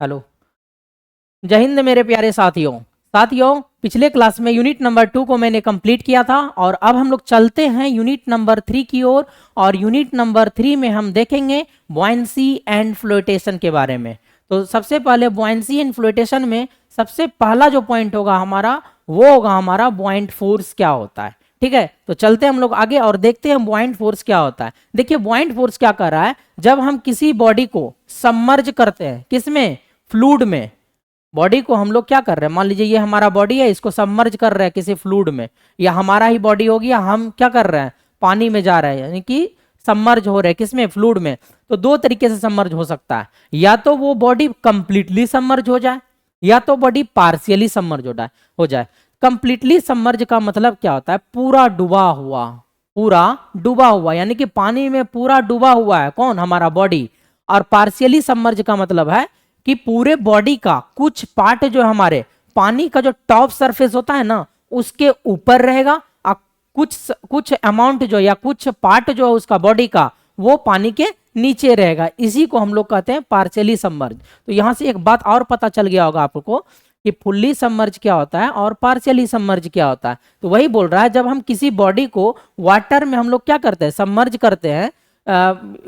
Hello. जय हिंद मेरे प्यारे साथियों पिछले क्लास में यूनिट नंबर 2 को मैंने कंप्लीट किया था और अब हम लोग चलते हैं यूनिट नंबर 3 की ओर। और यूनिट नंबर 3 में हम देखेंगे बुओयंसी एंड फ्लोटेशन के बारे में। तो सबसे पहले बुओयंसी एंड फ्लोटेशन में सबसे पहला जो पॉइंट होगा हमारा वो होगा हमारा बुओयंट फोर्स क्या होता है। ठीक है, तो चलते हैं हम लोग आगे और देखते हैं बुओयंट फोर्स क्या होता है। देखिए बुओयंट फोर्स क्या कर रहा है, जब हम किसी बॉडी को सबमर्ज करते हैं, किसमें, फ्लूइड में। बॉडी को हम लोग क्या कर रहे हैं, मान लीजिए ये हमारा बॉडी है, इसको सबमर्ज कर रहे हैं किसी फ्लूइड में, या हमारा ही बॉडी होगी, या हम क्या कर रहे हैं, पानी में जा रहे हैं, यानी कि सबमर्ज हो रहे हैं किसमें, फ्लूइड में। तो दो तरीके से सबमर्ज हो सकता है, या तो वो बॉडी कंप्लीटली सबमर्ज हो जाए या तो बॉडी पार्शियली सबमर्ज हो जाए। कंप्लीटली सबमर्ज का मतलब क्या होता है, पूरा डूबा हुआ यानी कि पानी में पूरा डूबा हुआ है कौन, हमारा बॉडी। और पार्शियली सबमर्ज का मतलब है कि पूरे बॉडी का कुछ पार्ट जो है हमारे पानी का जो टॉप सरफेस होता है ना उसके ऊपर रहेगा, और कुछ अमाउंट जो या कुछ पार्ट जो है उसका बॉडी का वो पानी के नीचे रहेगा। इसी को हम लोग कहते हैं पार्शियली सबमर्ज। तो यहां से एक बात और पता चल गया होगा आपको कि फुल्ली सबमर्ज क्या होता है और पार्शियली सबमर्ज क्या होता है। तो वही बोल रहा है, जब हम किसी बॉडी को वाटर में हम लोग क्या करते हैं, सबमर्ज करते हैं,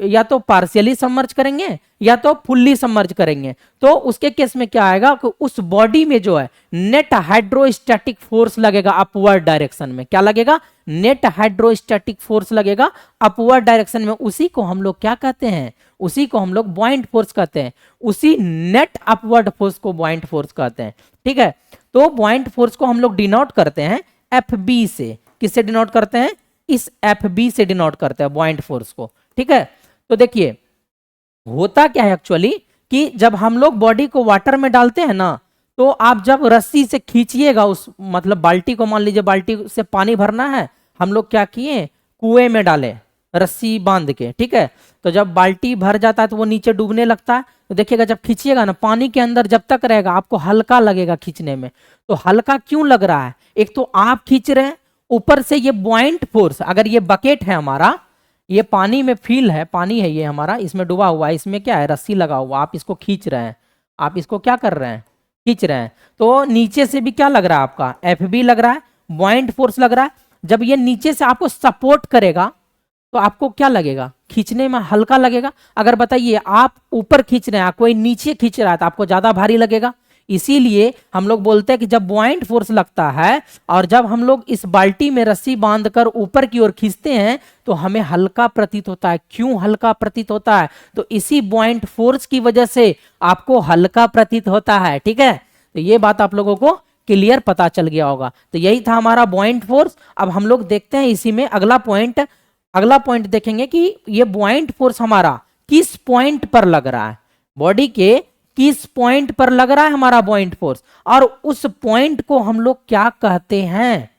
या तो पार्शियली सबमर्ज करेंगे या तो फुल्ली सबमर्ज करेंगे। तो उसके केस में क्या आएगा कि उस बॉडी में जो है नेट हाइड्रोस्टैटिक फोर्स लगेगा अपवर्ड डायरेक्शन में। क्या लगेगा, नेट हाइड्रोस्टैटिक फोर्स लगेगा अपवर्ड डायरेक्शन में। उसी को हम लोग क्या कहते हैं, उसी को हम लोग बुओयंट फोर्स कहते हैं। उसी नेट अपवर्ड फोर्स को बुओयंट फोर्स कहते हैं। ठीक है, तो बुओयंट फोर्स को हम लोग डिनोट करते हैं एफ से। किससे डिनोट करते हैं, इस एफ से डिनोट करते हैं बुओयंट फोर्स को। ठीक है, तो देखिए होता क्या है एक्चुअली कि जब हम लोग बॉडी को वाटर में डालते हैं ना, तो आप जब रस्सी से खींचिएगा उस मतलब बाल्टी को, मान लीजिए बाल्टी से पानी भरना है, हम लोग क्या किए, कुएं में डाले रस्सी बांध के। ठीक है, तो जब बाल्टी भर जाता है तो वो नीचे डूबने लगता है। तो देखिएगा जब खींचिएगा ना, पानी के अंदर जब तक रहेगा आपको हल्का लगेगा खींचने में। तो हल्का क्यों लग रहा है, एक तो आप खींच रहे हैं, ऊपर से ये बुओयंट फोर्स, अगर ये बकेट है हमारा, ये पानी में फील है, पानी है ये हमारा, इसमें डूबा हुआ है, इसमें क्या है, रस्सी लगा हुआ, आप इसको खींच रहे हैं, आप इसको क्या कर रहे हैं, खींच रहे हैं। तो नीचे से भी क्या लग रहा है आपका, एफ लग रहा है, बुओयंट फोर्स लग रहा है। जब ये नीचे से आपको सपोर्ट करेगा तो आपको क्या लगेगा, खींचने में हल्का लगेगा। अगर बताइए आप ऊपर खींच रहे हैं, कोई नीचे खींच रहा है, तो आपको ज्यादा भारी लगेगा। इसीलिए हम लोग बोलते हैं कि जब बुओयंट फोर्स लगता है और जब हम लोग इस बाल्टी में रस्सी बांधकर ऊपर की ओर खींचते हैं तो हमें हल्का प्रतीत होता है। क्यों हल्का प्रतीत होता है, तो इसी बुओयंट फोर्स की वजह से आपको हल्का प्रतीत होता है। ठीक है, तो ये बात आप लोगों को क्लियर पता चल गया होगा। तो यही था हमारा बुओयंट फोर्स। अब हम लोग देखते हैं इसी में अगला पॉइंट देखेंगे कि ये बुओयंट फोर्स हमारा किस पॉइंट पर लग रहा है, बॉडी के किस पॉइंट पर लग रहा है हमारा बुओयंट फोर्स, और उस पॉइंट को हम लोग क्या कहते हैं,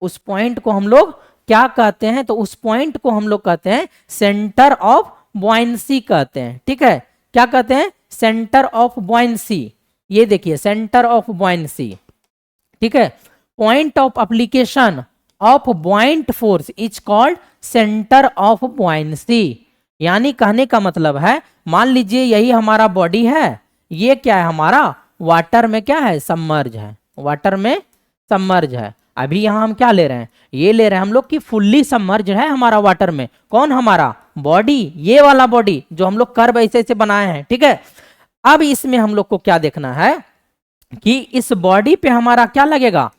उस पॉइंट को हम लोग क्या कहते हैं, तो उस पॉइंट को हम लोग कहते हैं सेंटर ऑफ बुओयंसी कहते हैं। ठीक है, क्या कहते हैं, सेंटर ऑफ बुओयंसी। ये देखिए सेंटर ऑफ बुओयंसी। ठीक है, point of application of buoyant force is called centre of buoyancy. यानी कहने का मतलब है, मान लीजिए यही हमारा बॉडी है, ये क्या है हमारा, वाटर में क्या है, सबमर्ज है, वाटर में सबमर्ज है। अभी यहां हम क्या ले रहे हैं, ये ले रहे हैं हम लोग कि फुल्ली सबमर्ज है हमारा वाटर में, कौन, हमारा बॉडी, ये वाला बॉडी जो हम लोग कर्व ऐसे ऐसे बनाए हैं। ठीक है, अब इसमें हम लोग को क्या देखना है कि इस बॉडी पे हमारा क्या लगेगा,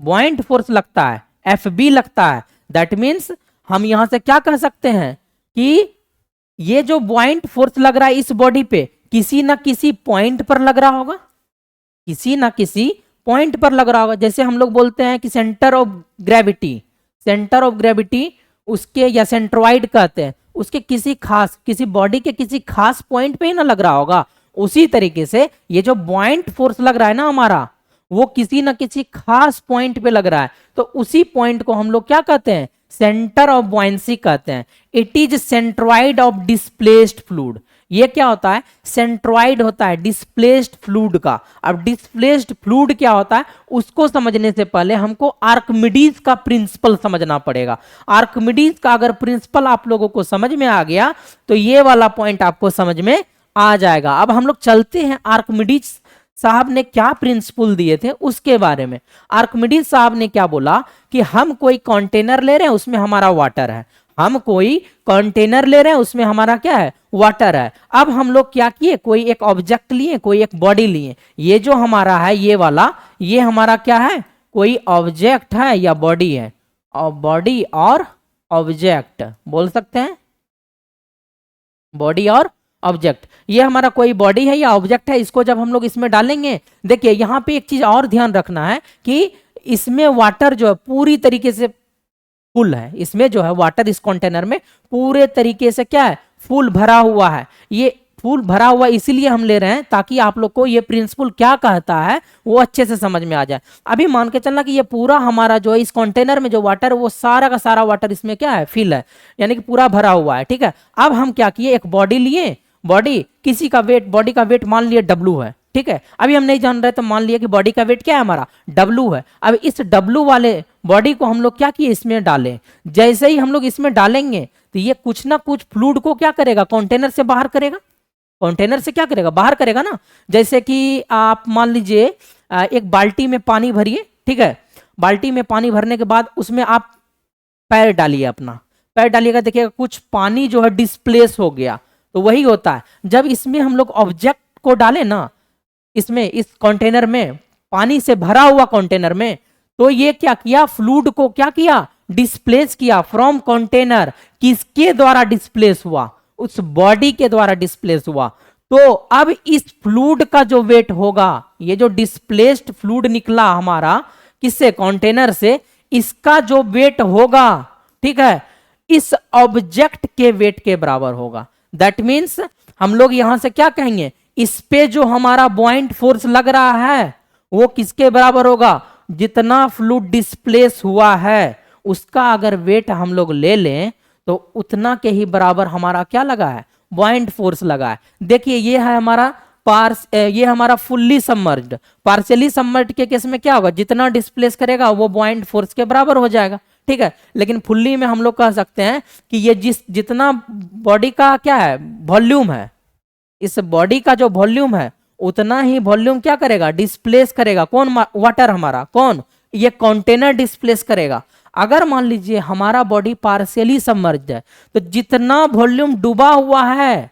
बुओयंट फोर्स लगता है, एफ लगता है। दैट मीन्स हम यहां से क्या कह सकते हैं कि ये जो बुओयंट फोर्स लग रहा है इस बॉडी पे किसी ना किसी पॉइंट पर लग रहा होगा, किसी ना किसी पॉइंट पर लग रहा होगा। जैसे हम लोग बोलते हैं कि सेंटर ऑफ ग्रेविटी उसके, या सेंट्रोइड कहते हैं, उसके किसी बॉडी के किसी खास पॉइंट पे ही ना लग रहा होगा। उसी तरीके से ये जो बुओयंट फोर्स लग रहा है ना हमारा, वो किसी ना किसी खास पॉइंट पे लग रहा है। तो उसी पॉइंट को हम लोग क्या कहते हैं, सेंटर ऑफ बुओयंसी कहते हैं। It is centroid of displaced fluid. ये क्या होता है, सेंट्रोइड होता है डिस्प्लेस्ड फ्लूइड का। अब डिस्प्लेस्ड फ्लूइड क्या होता है उसको समझने से पहले हमको आर्किमिडीज का प्रिंसिपल समझना पड़ेगा। आर्किमिडीज का अगर प्रिंसिपल आप लोगों को समझ में आ गया तो ये वाला पॉइंट आपको समझ में आ जाएगा। अब हम लोग चलते हैं आर्किमिडीज साहब ने क्या प्रिंसिपल दिए थे उसके बारे में। आर्किमिडीज साहब ने क्या बोला कि हम कोई कंटेनर ले रहे हैं, उसमें हमारा वाटर है, हम कोई कंटेनर ले रहे हैं, उसमें हमारा क्या है, वाटर है। अब हम लोग क्या किए, कोई एक ऑब्जेक्ट लिए, कोई एक बॉडी लिए। ये जो हमारा है ये वाला, ये हमारा क्या है, कोई ऑब्जेक्ट है या बॉडी है, और बॉडी और ऑब्जेक्ट बोल सकते हैं, बॉडी और ऑब्जेक्ट। ये हमारा कोई बॉडी है या ऑब्जेक्ट है, इसको जब हम लोग इसमें डालेंगे, देखिए यहां पे एक चीज और ध्यान रखना है कि इसमें वाटर जो है पूरी तरीके से फुल है, इसमें जो है वाटर इस कंटेनर में पूरे तरीके से क्या है, फुल भरा हुआ है। ये फुल भरा हुआ इसीलिए हम ले रहे हैं ताकि आप लोग को ये प्रिंसिपल क्या कहता है वो अच्छे से समझ में आ जाए। अभी मान के चलना कि ये पूरा हमारा जो है इस कंटेनर में जो वाटर है वो सारा का सारा वाटर इसमें क्या है, फिल है, यानी कि पूरा भरा हुआ है, ठीक है। अब हम क्या किए, एक बॉडी लिए, बॉडी किसी का वेट, बॉडी का वेट मान लिया W है, ठीक है। अभी हम नहीं जान रहे तो मान लिया कि बॉडी का वेट क्या है हमारा, W है। अब इस W वाले बॉडी को हम लोग क्या किए, इसमें डालें। जैसे ही हम लोग इसमें डालेंगे तो ये कुछ ना कुछ फ्लूइड को क्या करेगा, कंटेनर से बाहर करेगा, कंटेनर से क्या करेगा, बाहर करेगा ना। जैसे कि आप मान लीजिए एक बाल्टी में पानी भरिए, ठीक है। बाल्टी में पानी भरने के बाद उसमें आप पैर डालिए, अपना पैर डालिएगा, देखिएगा कुछ पानी जो है डिस्प्लेस हो गया। तो वही होता है जब इसमें हम लोग ऑब्जेक्ट को डालें ना, इसमें इस कंटेनर में, पानी से भरा हुआ कंटेनर में, तो ये क्या किया, फ्लूइड को क्या किया, डिस्प्लेस किया फ्रॉम कंटेनर। किसके द्वारा डिस्प्लेस हुआ, उस बॉडी के द्वारा डिस्प्लेस हुआ। तो अब इस फ्लूइड का जो वेट होगा, ये जो डिस्प्लेस्ड फ्लूइड निकला हमारा किससे, कंटेनर से, इसका जो वेट होगा, ठीक है, इस ऑब्जेक्ट के वेट के बराबर होगा। दैट मीन्स हम लोग यहां से क्या कहेंगे, इस पे जो हमारा बॉइंट फोर्स लग रहा है वो किसके बराबर होगा, जितना फ्लूइड डिस्प्लेस हुआ है उसका अगर वेट हम लोग ले लें तो उतना के ही बराबर हमारा क्या लगा है, बॉइंट फोर्स लगा है। देखिए ये है हमारा ये हमारा फुल्ली सबमर्ज्ड। पार्शियली सबमर्ज्ड के केस में क्या होगा, जितना डिस्प्लेस करेगा वो बॉइंट फोर्स के बराबर हो जाएगा, ठीक है। लेकिन फुल्ली में हम लोग कह सकते हैं कि ये जितना बॉडी का क्या है, वॉल्यूम है, इस बॉडी का जो वॉल्यूम है उतना ही वॉल्यूम क्या करेगा, डिस्प्लेस करेगा। कौन, वाटर हमारा, कौन, ये कंटेनर डिस्प्लेस करेगा। अगर मान लीजिए हमारा बॉडी पार्शियली सबमर्ज्ड है तो जितना वॉल्यूम डूबा हुआ है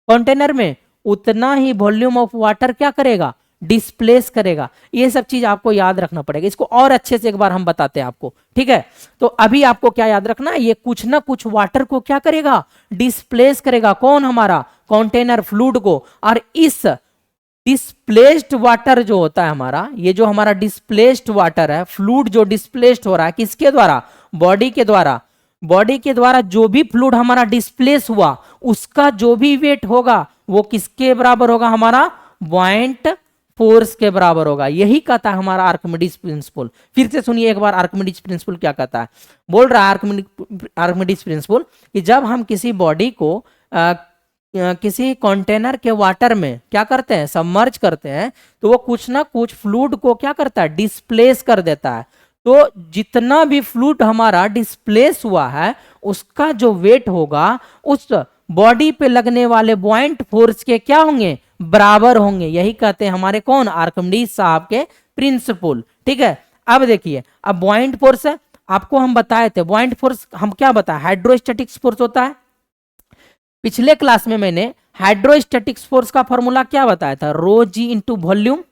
कंटेनर में उतना ही वॉल्यूम ऑफ वाटर क्या करेगा, डिस्प्लेस करेगा। ये सब चीज आपको याद रखना पड़ेगा। इसको और अच्छे से एक बार हम बताते हैं आपको, ठीक है। तो अभी आपको क्या याद रखना है, ये कुछ ना कुछ वाटर को क्या करेगा, डिस्प्लेस करेगा। कौन, हमारा कंटेनर फ्लूइड को। और इस डिस्प्लेस्ड वाटर जो होता है हमारा, ये जो हमारा डिस्प्लेस्ड वाटर है, फ्लूइड जो डिस्प्लेस्ड हो रहा है किसके द्वारा, बॉडी के द्वारा। बॉडी के द्वारा जो भी फ्लूइड हमारा डिस्प्लेस हुआ उसका जो भी वेट होगा वो किसके बराबर होगा, हमारा बॉइंट फोर्स के बराबर होगा। यही कहता है हमारा आर्किमिडीज प्रिंसिपल। फिर से सुनिए एक बार आर्किमिडीज प्रिंसिपल क्या कहता है। बोल रहा है आर्किमिडीज प्रिंसिपल कि जब हम किसी बॉडी को किसी कंटेनर के वाटर में क्या करते हैं, सबमर्ज करते हैं, तो वो कुछ ना कुछ फ्लूइड को क्या करता है, डिस्प्लेस कर देता है। तो जितना भी फ्लूइड हमारा डिस्प्लेस हुआ है उसका जो वेट होगा उस बॉडी पे लगने वाले बॉइंट फोर्स के क्या होंगे, बराबर होंगे। यही कहते हैं हमारे कौन, आर्किमिडीज साहब के प्रिंसिपल, ठीक है। अब देखिए, अब बॉइंट फोर्स है, आपको हम बताए थे बॉइंट फोर्स हम क्या बताए, हाइड्रोस्टैटिक्स फोर्स होता है। पिछले क्लास में मैंने हाइड्रोस्टैटिक्स फोर्स का फॉर्मूला क्या बताया था, रो जी इंटू वॉल्यूम,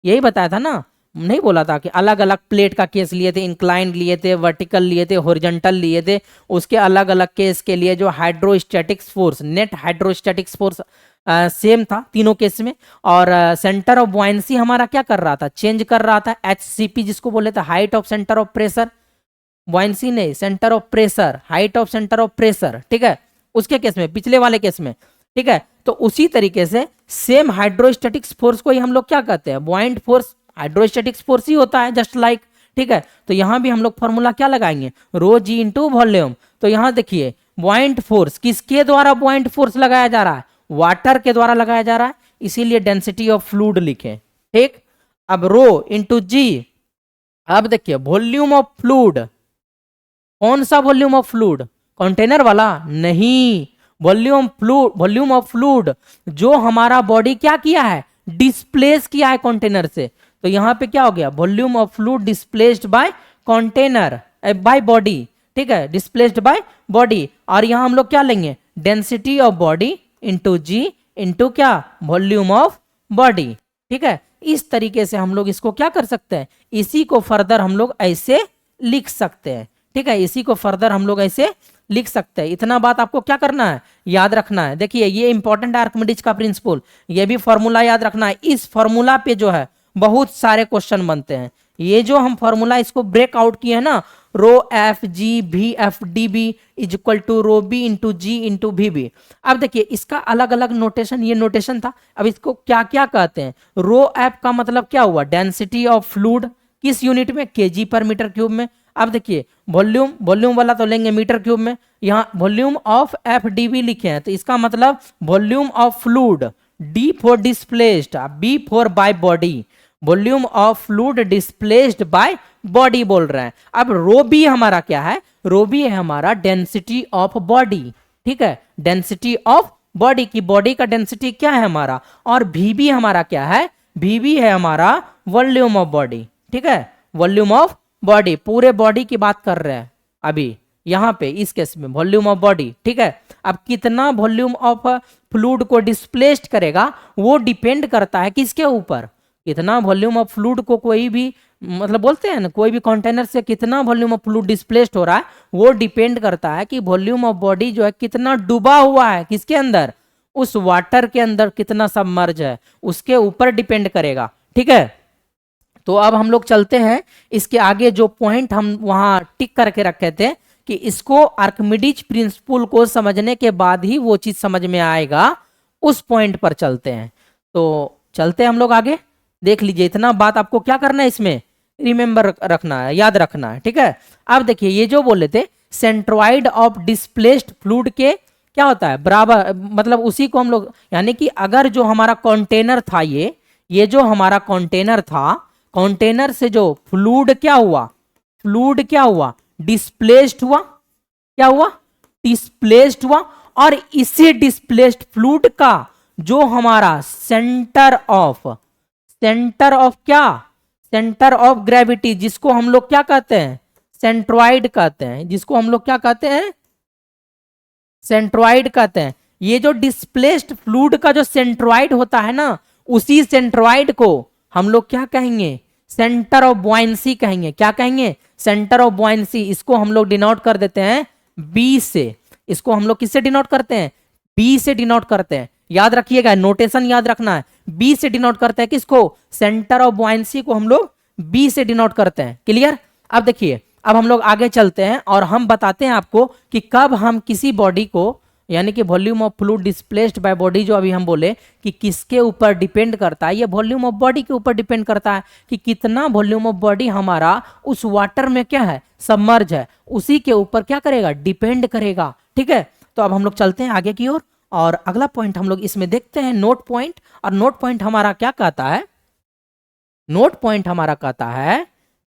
यही बताया था ना। नहीं बोला था कि अलग अलग प्लेट का केस लिए थे, इंक्लाइन लिए थे, वर्टिकल लिए थे, हॉरिजॉन्टल लिए थे, उसके अलग अलग केस के लिए जो hydrostatics force, net hydrostatics force same था तीनों केस में। और सेंटर ऑफ बुआयंसी हमारा क्या कर रहा था, चेंज कर रहा था, HCP जिसको बोले थे, height of centre of pressure, buoyancy नहीं, centre of pressure, height of centre of pressure, ठीक है, उसके केस में, पिछले वाले केस में, ठीक है। तो उसी तरीके से सेम हाइड्रोस्टैटिक्स फोर्स को ही हम लोग क्या कहते हैं, बॉइंट फोर्स। हाइड्रोस्टैटिक्स फोर्स ही होता है, जस्ट लाइक, ठीक है। तो यहां भी हम लोग फॉर्मूला क्या लगाएंगे, रो जी इंटू वॉल्यूम। तो यहां देखिए बॉइंट फोर्स किसके द्वारा बॉइंट फोर्स लगाया जा रहा है, वाटर के द्वारा लगाया जा रहा है, इसीलिए डेंसिटी ऑफ फ्लूइड लिखे, ठीक। अब रो इंटू जी। अब देखिए वॉल्यूम ऑफ फ्लूइड, कौन सा वॉल्यूम ऑफ फ्लूइड, कंटेनर वाला नहीं, वॉल्यूम ऑफ फ्लूड जो हमारा बॉडी क्या किया है, डिस्प्लेस किया है कंटेनर से। तो यहां पे क्या हो गया, volume of fluid displaced by container by body, ठीक है, डिस्प्लेस्ड बाय बॉडी। और यहां हम लोग क्या लेंगे, density of body into G into क्या, वॉल्यूम ऑफ बॉडी, ठीक है। इस तरीके से हम लोग इसको क्या कर सकते हैं, इसी को फर्दर हम लोग ऐसे लिख सकते हैं, ठीक है, इसी को फर्दर हम लोग ऐसे लिख सकते हैं। इतना बात आपको क्या करना है, याद रखना है। देखिए ये इंपॉर्टेंट है आर्किमिडीज का प्रिंसिपल, ये भी फॉर्मूला याद रखना है। इस फॉर्मूला पे जो है बहुत सारे क्वेश्चन बनते हैं। ये जो हम फॉर्मूला इसको ब्रेक आउट किए हैं ना, रो एफ जी भी F D B is equal to rho B into G into भी बी। अब देखिए इसका अलग अलग नोटेशन, ये नोटेशन था। अब इसको क्या क्या कहते हैं, रो एफ का मतलब क्या हुआ, डेंसिटी ऑफ फ्लूइड, किस यूनिट में, केजी पर मीटर क्यूब में। अब देखिए वॉल्यूम वाला तो लेंगे मीटर क्यूब में, यहाँ volume of F D B लिखे हैं तो इसका मतलब volume of fluid, D for displaced, B for by body, volume of fluid displaced by body बोल रहे हैं। अब रो बी हमारा क्या है, रो बी है हमारा डेंसिटी ऑफ बॉडी, ठीक है, डेंसिटी ऑफ बॉडी की, बॉडी का डेंसिटी क्या है हमारा। और वी बी हमारा क्या है, वी बी है हमारा वॉल्यूम ऑफ बॉडी, ठीक है, वॉल्यूम ऑफ बॉडी, पूरे बॉडी की बात कर रहे हैं अभी यहां पे इस केस में, वॉल्यूम ऑफ बॉडी, ठीक है। अब कितना वॉल्यूम ऑफ फ्लूइड को डिस्प्लेस्ड करेगा वो डिपेंड करता है किसके ऊपर, कितना वॉल्यूम ऑफ फ्लूइड को कोई भी मतलब बोलते हैं ना, कोई भी कंटेनर से कितना वॉल्यूम ऑफ फ्लूइड डिस्प्लेस्ड हो रहा है वो डिपेंड करता है कि वॉल्यूम ऑफ बॉडी जो है कितना डूबा हुआ है किसके अंदर, उस वाटर के अंदर कितना सबमर्ज है उसके ऊपर डिपेंड करेगा, ठीक है। तो अब हम लोग चलते हैं इसके आगे, जो पॉइंट हम वहां टिक करके रखे थे कि इसको आर्किमिडीज प्रिंसिपल को समझने के बाद ही वो चीज समझ में आएगा, उस पॉइंट पर चलते हैं। तो चलते हैं हम लोग आगे, देख लीजिए इतना बात आपको क्या करना है इसमें, रिमेंबर रखना है, याद रखना है, ठीक है। अब देखिए ये जो बोले थे सेंट्रॉइड ऑफ डिस्प्लेस्ड फ्लूइड के क्या होता है, बराबर, मतलब उसी को हम लोग, यानी कि अगर जो हमारा कंटेनर था, ये जो हमारा कंटेनर था, कंटेनर से जो फ्लूइड क्या हुआ, फ्लूइड क्या हुआ, डिस्प्लेस्ड हुआ, क्या हुआ, डिस्प्लेस्ड हुआ। और इसी डिस्प्लेस्ड फ्लूइड का जो हमारा सेंटर ऑफ क्या, सेंटर ऑफ ग्रेविटी, जिसको हम लोग क्या कहते हैं, सेंट्रॉइड कहते हैं, जिसको हम लोग क्या कहते हैं, सेंट्रॉइड कहते हैं। ये जो डिस्प्लेस्ड फ्लूइड का जो सेंट्रॉइड होता है ना, उसी सेंट्रॉइड को हम लोग क्या कहेंगे, सेंटर ऑफ बॉयंसी कहेंगे। क्या कहेंगे, सेंटर ऑफ बॉयंसी। इसको हम लोग डिनोट कर देते हैं बी से, इसको हम लोग किससे डिनोट करते हैं, बी से डिनोट करते हैं। याद रखिएगा, नोटेशन याद रखना है, बी से डिनोट करते हैं किसको, सेंटर ऑफ बॉयंसी को हम लोग बी से डिनोट करते हैं। क्लियर। अब देखिए, अब हम लोग आगे चलते हैं और हम बताते हैं आपको कि कब हम किसी बॉडी को, यानी कि volume of fluid displaced by body, जो अभी हम बोले कि किसके ऊपर डिपेंड करता है, ये वॉल्यूम ऑफ बॉडी के ऊपर डिपेंड करता है कि कितना वॉल्यूम ऑफ बॉडी हमारा उस वाटर में क्या है, सबमर्ज है, उसी के ऊपर क्या करेगा, डिपेंड करेगा, ठीक है। तो अब हम लोग चलते हैं आगे की ओर और अगला पॉइंट हम लोग इसमें देखते हैं, नोट पॉइंट। और नोट पॉइंट हमारा क्या कहता है, नोट पॉइंट हमारा कहता है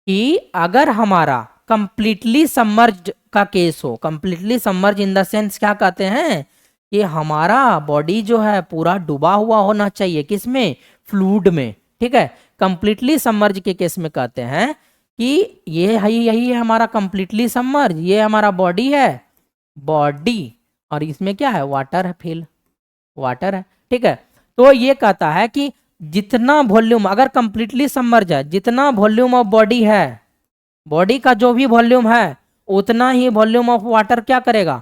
कि अगर हमारा कंप्लीटली सबमर्ज्ड का केस हो, completely submerge in the sense क्या कहते हैं कि हमारा बॉडी जो है पूरा डूबा हुआ होना चाहिए, किसमें, फ्लूइड में, ठीक है। कंप्लीटली सबमर्ज के केस में कहते हैं कि ये है, यही है हमारा कंप्लीटली सबमर्ज, ये हमारा बॉडी है, बॉडी, और इसमें क्या है, वाटर है, फिल वाटर है, ठीक है। तो ये कहता है कि जितना वॉल्यूम, अगर कंप्लीटली सबमर्ज है, जितना वॉल्यूम ऑफ बॉडी है, बॉडी का जो भी वॉल्यूम है उतना ही वॉल्यूम ऑफ वाटर क्या करेगा,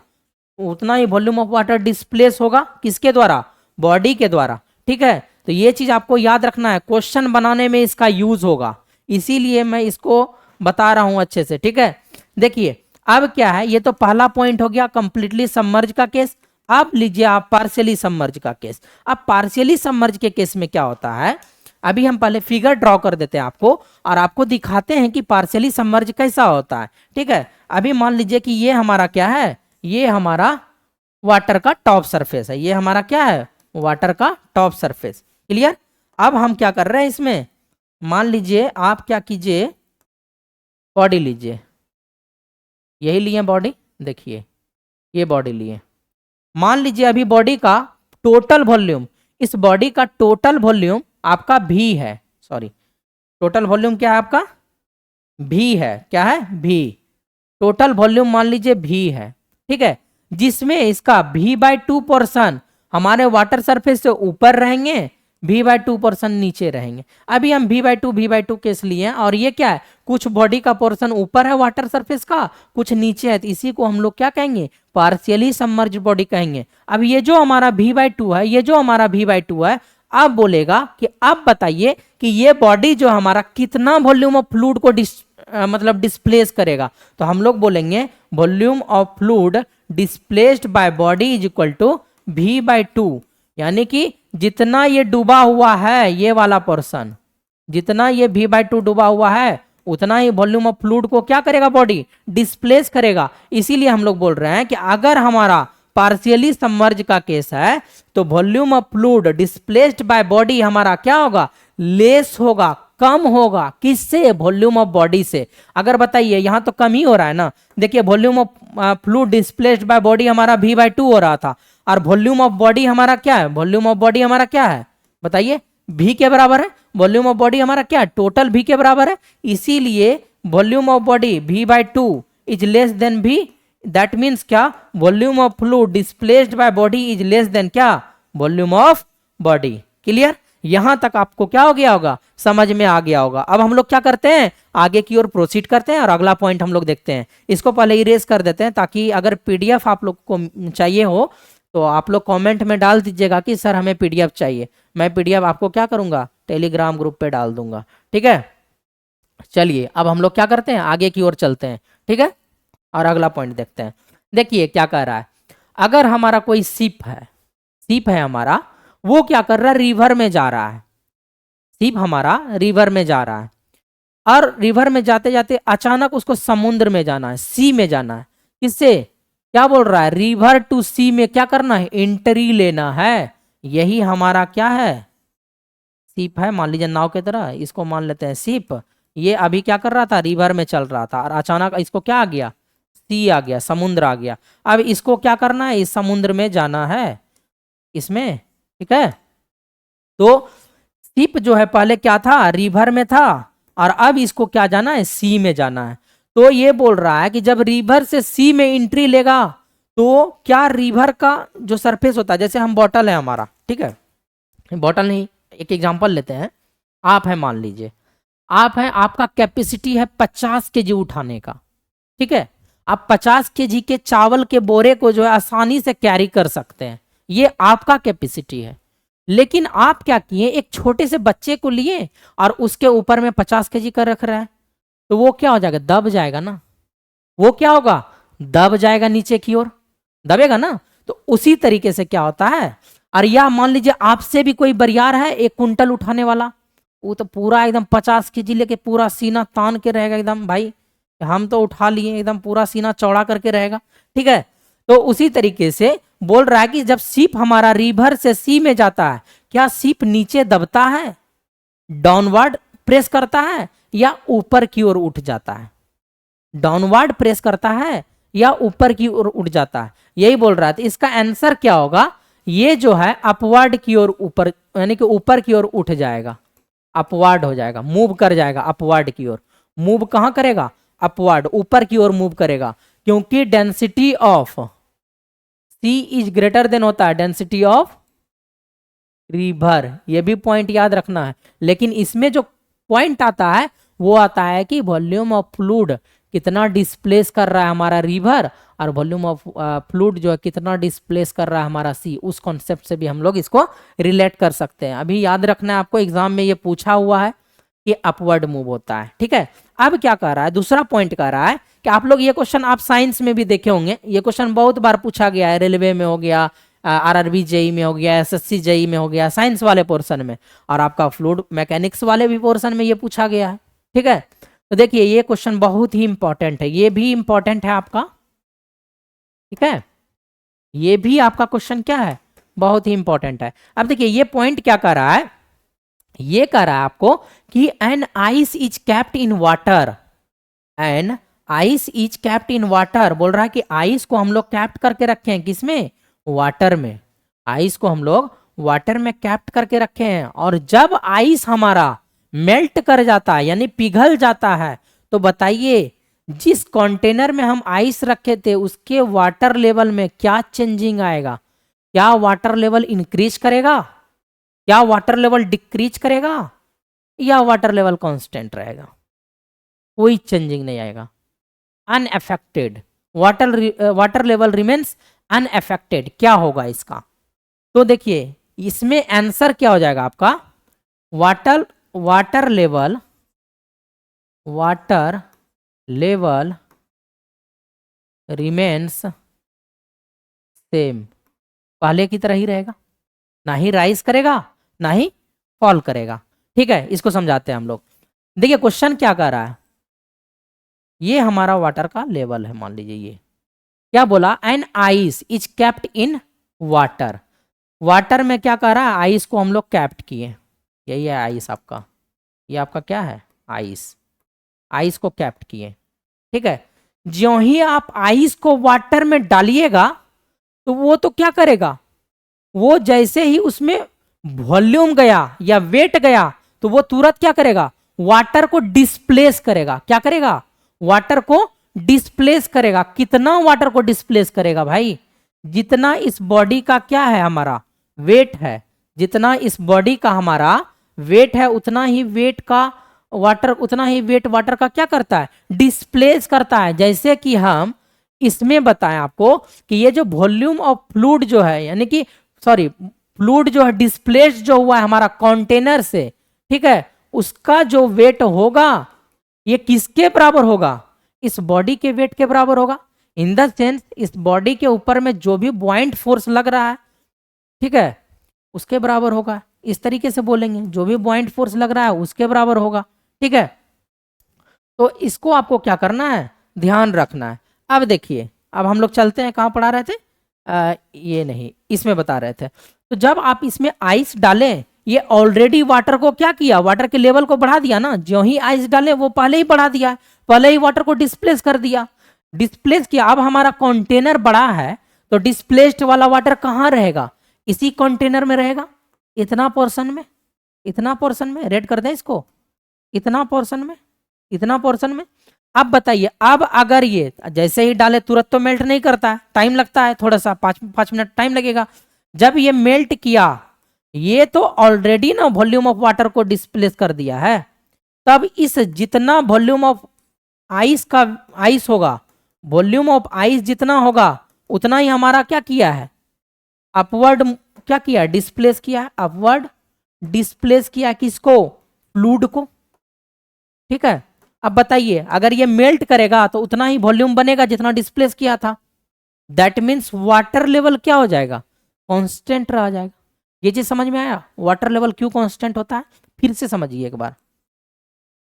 उतना ही वॉल्यूम ऑफ वाटर डिस्प्लेस होगा, किसके द्वारा, बॉडी के द्वारा, ठीक है। तो ये चीज आपको याद रखना है, क्वेश्चन बनाने में इसका यूज होगा, इसीलिए मैं इसको बता रहा हूं अच्छे से, ठीक है। देखिए अब क्या है, ये तो पहला पॉइंट हो गया कंप्लीटली सबमर्ज का केस। अब लीजिए आप पार्शियली सबमर्ज का केस। अब पार्शियली सबमर्ज के केस में क्या होता है, अभी हम पहले फिगर ड्रॉ कर देते हैं आपको और आपको दिखाते हैं कि पार्शियली सबमर्ज कैसा होता है, ठीक है। अभी मान लीजिए कि ये हमारा क्या है, ये हमारा वाटर का टॉप सरफेस है, ये हमारा क्या है, वाटर का टॉप सरफेस। क्लियर। अब हम क्या कर रहे हैं इसमें, मान लीजिए आप क्या कीजिए, बॉडी लीजिए, यही लिए बॉडी, देखिए ये बॉडी लिए, मान लीजिए अभी बॉडी का टोटल वॉल्यूम, इस बॉडी का टोटल वॉल्यूम आपका भी है, सॉरी टोटल वॉल्यूम क्या है आपका, भी है, क्या है, भी, टोटल वॉल्यूम मान लीजिए भी है, ठीक है, जिसमें इसका v/2 पोर्शन हमारे वाटर सरफेस से ऊपर रहेंगे, v/2 पोर्शन नीचे रहेंगे। अभी हम v/2 केस लिए हैं, और ये क्या है, कुछ बॉडी का पोर्शन ऊपर है वाटर सरफेस का, कुछ नीचे है, तो इसी को हम लोग क्या कहेंगे, पार्शियली सबमर्ज बॉडी कहेंगे। अब ये जो हमारा v/2 है, ये जो हमारा v/2 है, अब बोलेगा कि अब बताइए कि ये बॉडी जो हमारा कितना वॉल्यूम ऑफ फ्लूइड को मतलब डिस्प्लेस करेगा। तो हम लोग बोलेंगे volume of fluid displaced by body is equal to v/2, यानी कि जितना ये डूबा हुआ है ये वाला पोर्शन, जितना ये v/2 डूबा हुआ है उतना ही वॉल्यूम ऑफ फ्लूइड को क्या करेगा, बॉडी डिस्प्लेस करेगा। इसीलिए हम लोग बोल रहे हैं कि अगर हमारा पार्शियली सबमर्ज का केस है तो volume of fluid displaced by body हमारा क्या होगा, लेस होगा, कम होगा, किससे, वॉल्यूम ऑफ बॉडी से। अगर बताइए यहां तो कम ही हो रहा है ना, देखिए volume of fluid displaced by body हमारा v/2 हो रहा था, और वॉल्यूम ऑफ बॉडी हमारा क्या है, वॉल्यूम ऑफ बॉडी हमारा क्या है, बताइए, v के बराबर है, वॉल्यूम ऑफ बॉडी हमारा क्या है, टोटल v के बराबर है। इसीलिए volume of body v/2 is less than v, that means क्या, volume of fluid displaced by body is less than क्या, वॉल्यूम ऑफ बॉडी। क्लियर, यहां तक आपको क्या हो गया होगा, समझ में आ गया होगा। अब हम लोग क्या करते हैं, आगे की ओर प्रोसीड करते हैं और अगला पॉइंट हम लोग देखते हैं। इसको पहले इरेज कर देते हैं, ताकि अगर पीडीएफ आप लोग को चाहिए हो तो आप लोग कमेंट में डाल दीजिएगा कि सर हमें पीडीएफ चाहिए, मैं पीडीएफ आपको क्या करूंगा, टेलीग्राम ग्रुप पे डाल दूंगा, ठीक है। चलिए अब हम लोग क्या करते हैं, आगे की ओर चलते हैं, ठीक है, और अगला पॉइंट देखते हैं। देखिए क्या कह रहा है, अगर हमारा कोई शिप है हमारा, वो क्या कर रहा है, रिवर में जा रहा है, शिप हमारा रिवर में जा रहा है, और रिवर में जाते जाते अचानक उसको समुद्र में जाना है, सी में जाना है, किससे, क्या बोल रहा है, रिवर टू सी में क्या करना है, एंट्री लेना है। यही हमारा क्या है, शिप है, मान लीजिए नाव की तरह, इसको मान लेते हैं शिप। ये अभी क्या कर रहा था, रिवर में चल रहा था, और अचानक इसको क्या आ गया, सी आ गया, समुद्र आ गया। अब इसको क्या करना है, इस समुद्र में जाना है, इसमें, ठीक है। तो शिप जो है पहले क्या था, रिवर में था, और अब इसको क्या जाना है, सी में जाना है। तो ये बोल रहा है कि जब रिवर से सी में एंट्री लेगा तो क्या रिवर का जो सरफेस होता है, जैसे हम बॉटल है हमारा, ठीक है, बॉटल नहीं, एक एग्जांपल लेते हैं, आप है, मान लीजिए आप है, आपका कैपेसिटी है 50 केजी उठाने का, ठीक है, आप 50 केजी के चावल के बोरे को जो है आसानी से कैरी कर सकते हैं, ये आपका कैपेसिटी है। लेकिन आप क्या किए, एक छोटे से बच्चे को लिए और उसके ऊपर में 50 केजी का रख रहा है, तो वो क्या हो जाएगा, दब जाएगा ना, वो क्या होगा, दब जाएगा, नीचे की ओर दबेगा ना। तो उसी तरीके से क्या होता है, और या मान लीजिए आपसे भी कोई बरियार है 1 कुंटल उठाने वाला, वो तो पूरा एकदम 50 केजी लेके पूरा सीना तान के रहेगा एकदम, भाई हम तो उठा लिए, एकदम पूरा सीना चौड़ा करके रहेगा, ठीक है। तो उसी तरीके से बोल रहा है कि जब शिप हमारा रिवर से सी में जाता है, क्या शिप नीचे दबता है, डाउनवर्ड प्रेस करता है, या ऊपर की ओर उठ जाता है, डाउनवर्ड प्रेस करता है या ऊपर की ओर उठ जाता है, यही बोल रहा है। तो इसका आंसर क्या होगा, ये जो है अपवर्ड की ओर ऊपर, यानी कि ऊपर की ओर उठ जाएगा, अपवर्ड हो जाएगा, मूव कर जाएगा अपवर्ड की ओर। मूव कहां करेगा, अपवर्ड, ऊपर की ओर मूव करेगा, क्योंकि density of C is greater than होता है डेंसिटी ऑफ रिवर, ये भी पॉइंट याद रखना है। लेकिन इसमें जो पॉइंट आता है वो आता है कि वॉल्यूम ऑफ फ्लूइड कितना डिस्प्लेस कर रहा है हमारा रिवर, और वॉल्यूम ऑफ फ्लूइड जो है कितना डिस्प्लेस कर रहा है हमारा सी, उस कॉन्सेप्ट से भी हम लोग इसको रिलेट कर सकते हैं। अभी याद रखना है आपको, एग्जाम में ये पूछा हुआ है कि अपवर्ड मूव होता है, ठीक है। अब क्या कह रहा है, दूसरा पॉइंट कह रहा है कि आप लोग ये क्वेश्चन आप साइंस में भी देखे होंगे, ये क्वेश्चन बहुत बार पूछा गया है, रेलवे में हो गया, आरआरबी जेई में हो गया, एसएससी जेई में हो गया, साइंस वाले पोर्शन में, और आपका फ्लूइड मैकेनिक्स वाले भी पोर्शन में ये पूछा गया है, ठीक है। तो देखिए ये क्वेश्चन बहुत ही इंपॉर्टेंट है, ये भी इंपॉर्टेंट है आपका, ठीक है, ये भी आपका क्वेश्चन क्या है, बहुत ही इंपॉर्टेंट है। अब देखिए ये पॉइंट क्या कर रहा है, ये कह रहा है आपको कि an ice is kept in water, an ice is kept in water, बोल रहा है कि आइस को हम लोग कैप्ट करके रखे हैं, किसमें, वाटर में, आइस को हम लोग वाटर में कैप्ट करके रखे हैं, और जब आइस हमारा मेल्ट कर जाता है यानी पिघल जाता है, तो बताइए जिस कंटेनर में हम आइस रखे थे उसके वाटर लेवल में क्या चेंजिंग आएगा? क्या वाटर लेवल इंक्रीज करेगा, क्या वाटर लेवल डिक्रीज करेगा, या वाटर लेवल कांस्टेंट रहेगा? कोई चेंजिंग नहीं आएगा, unaffected, water level remains unaffected. क्या होगा इसका? तो देखिए इसमें आंसर क्या हो जाएगा आपका, water water level remains same, पहले की तरह ही रहेगा, ना ही राइज करेगा ना ही फॉल करेगा। ठीक है, इसको समझाते हैं हम लोग। देखिए क्वेश्चन क्या कर रहा है, ये हमारा वाटर का लेवल है, मान लीजिए ये क्या बोला, an ice is kept in water. Water में क्या कह रहा है, आइस को हम लोग कैप्ट किए, यही है आइस आपका, ये आपका क्या है, आइस, आइस को कैप्ट किए। ठीक है, ज्यों ही आप आइस को वाटर में डालिएगा तो वो तो क्या करेगा, वो जैसे ही उसमें वॉल्यूम गया या वेट गया तो वो तुरंत क्या करेगा, वाटर को डिस्प्लेस करेगा। क्या करेगा, वाटर को डिस्प्लेस करेगा। कितना वाटर को डिस्प्लेस करेगा भाई, जितना इस बॉडी का क्या है हमारा वेट है, जितना इस बॉडी का हमारा वेट है उतना ही वेट का वाटर, उतना ही वेट वाटर का क्या करता है, डिस्प्लेस करता है। जैसे कि हम इसमें बताएं आपको कि ये जो वॉल्यूम ऑफ फ्लूइड जो है, यानी कि सॉरी फ्लूइड जो है डिस्प्लेस जो हुआ है हमारा कंटेनर से, ठीक है, उसका जो वेट होगा ये किसके बराबर होगा, इस बॉडी के वेट के बराबर होगा। इन द सेंस इस बॉडी के ऊपर में जो भी बॉइंट फोर्स लग रहा है, ठीक है, उसके बराबर होगा। इस तरीके से बोलेंगे, जो भी बॉइंट फोर्स लग रहा है उसके बराबर होगा। ठीक है, तो इसको आपको क्या करना है, ध्यान रखना है। अब देखिए, अब हम लोग चलते हैं, कहाँ पढ़ा रहे थे, ये नहीं, इसमें बता रहे थे। तो जब आप इसमें आइस डालें, ये ऑलरेडी वाटर को क्या किया, वाटर के लेवल को बढ़ा दिया ना, जो ही आइस डाले वो पहले ही बढ़ा दिया, पहले ही वाटर को डिस्प्लेस कर दिया, डिस्प्लेस किया। अब हमारा कंटेनर बड़ा है तो डिस्प्लेस्ड वाला वाटर कहाँ रहेगा, इसी कंटेनर में रहेगा, इतना पोर्शन में, इतना पोर्शन में, रेड कर दें इसको, इतना पोर्शन में, इतना पोर्शन में। अब बताइए, अब अगर ये जैसे ही डाले तुरंत तो मेल्ट नहीं करता है, टाइम लगता है, थोड़ा सा 5 मिनट टाइम लगेगा। जब ये मेल्ट किया, ये तो ऑलरेडी ना वॉल्यूम ऑफ वाटर को डिस्प्लेस कर दिया है, तब इस जितना वॉल्यूम ऑफ आइस का आइस होगा, वॉल्यूम ऑफ आइस जितना होगा उतना ही हमारा क्या किया है, अपवर्ड क्या किया, डिस्प्लेस किया है, अपवर्ड डिस्प्लेस किया है, किसको, फ्लूइड को। ठीक है, अब बताइए अगर ये मेल्ट करेगा तो उतना ही वॉल्यूम बनेगा जितना डिस्प्लेस किया था। दैट मीन्स वाटर लेवल क्या हो जाएगा, कांस्टेंट रह जाएगा। ये चीज समझ में आया, वाटर लेवल क्यों कांस्टेंट होता है? फिर से समझिए एक बार,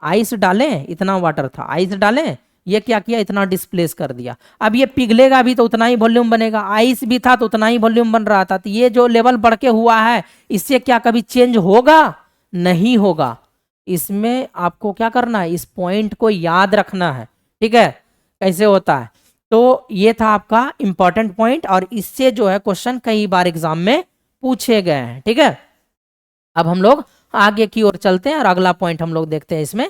आइस डालें, इतना वाटर था, आइस डालें, ये क्या किया, इतना डिस्प्लेस कर दिया। अब ये पिघलेगा भी तो उतना ही वॉल्यूम बनेगा, आइस भी था तो उतना ही वॉल्यूम बन रहा था। तो ये जो लेवल बढ़ के हुआ है, इससे क्या कभी चेंज होगा? नहीं होगा। इसमें आपको क्या करना है, इस पॉइंट को याद रखना है। ठीक है, कैसे होता है। तो ये था आपका इंपॉर्टेंट पॉइंट, और इससे जो है क्वेश्चन कई बार एग्जाम में पूछे गए हैं। ठीक है, अब हम लोग आगे की ओर चलते हैं और अगला पॉइंट हम लोग देखते हैं इसमें।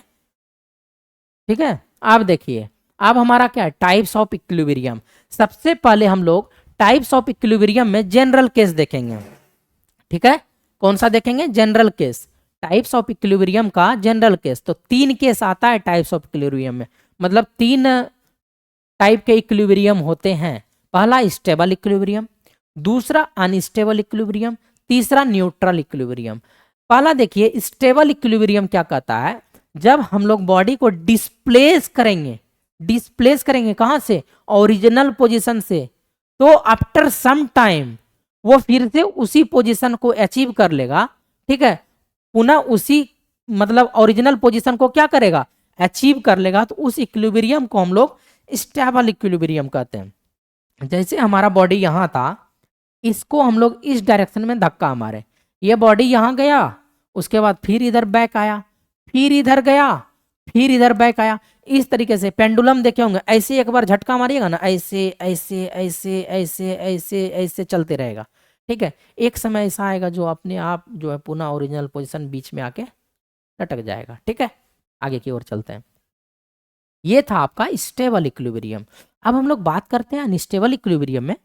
ठीक है, अब देखिए, अब हमारा क्या है, टाइप्स ऑफ इक्विलिब्रियम। सबसे पहले हम लोग टाइप्स ऑफ इक्विलिब्रियम में जनरल केस देखेंगे। ठीक है, कौन सा देखेंगे, general case, types of equilibrium का जनरल केस। तो 3 केस आता है टाइप्स ऑफ इक्विलिब्रियम में, मतलब 3 टाइप के इक्विलिब्रियम होते हैं। पहला स्टेबल इक्विलिब्रियम, दूसरा अनस्टेबल इक्विलिब्रियम, तीसरा न्यूट्रल इक्विलिब्रियम। पहला देखिए, स्टेबल इक्विलिब्रियम क्या कहता है, जब हम लोग बॉडी को डिस्प्लेस करेंगे, डिस्प्लेस करेंगे कहां से, ओरिजिनल पोजीशन से, तो आफ्टर सम टाइम वो फिर से उसी पोजीशन को अचीव कर लेगा। ठीक है, पुनः उसी मतलब ओरिजिनल पोजीशन को क्या करेगा, अचीव कर लेगा। तो उस इक्विलिब्रियम को हम लोग स्टेबल इक्विलिब्रियम कहते हैं। जैसे हमारा बॉडी यहां था, इसको हम लोग इस डायरेक्शन में धक्का मारे, ये बॉडी यहां गया, उसके बाद फिर इधर बैक आया, फिर इधर गया, फिर इधर बैक आया, इस तरीके से पेंडुलम देखे होंगे, ऐसे एक बार झटका मारिएगा ना, ऐसे ऐसे ऐसे ऐसे ऐसे ऐसे चलते रहेगा। ठीक है, एक समय ऐसा आएगा जो अपने आप जो है पुनः ओरिजिनल पोजीशन बीच में आके लटक जाएगा। ठीक है, आगे की ओर चलते हैं। ये था आपका स्टेबल इक्विलिब्रियम। अब हम लोग बात करते हैं अनस्टेबल इक्विलिब्रियम में।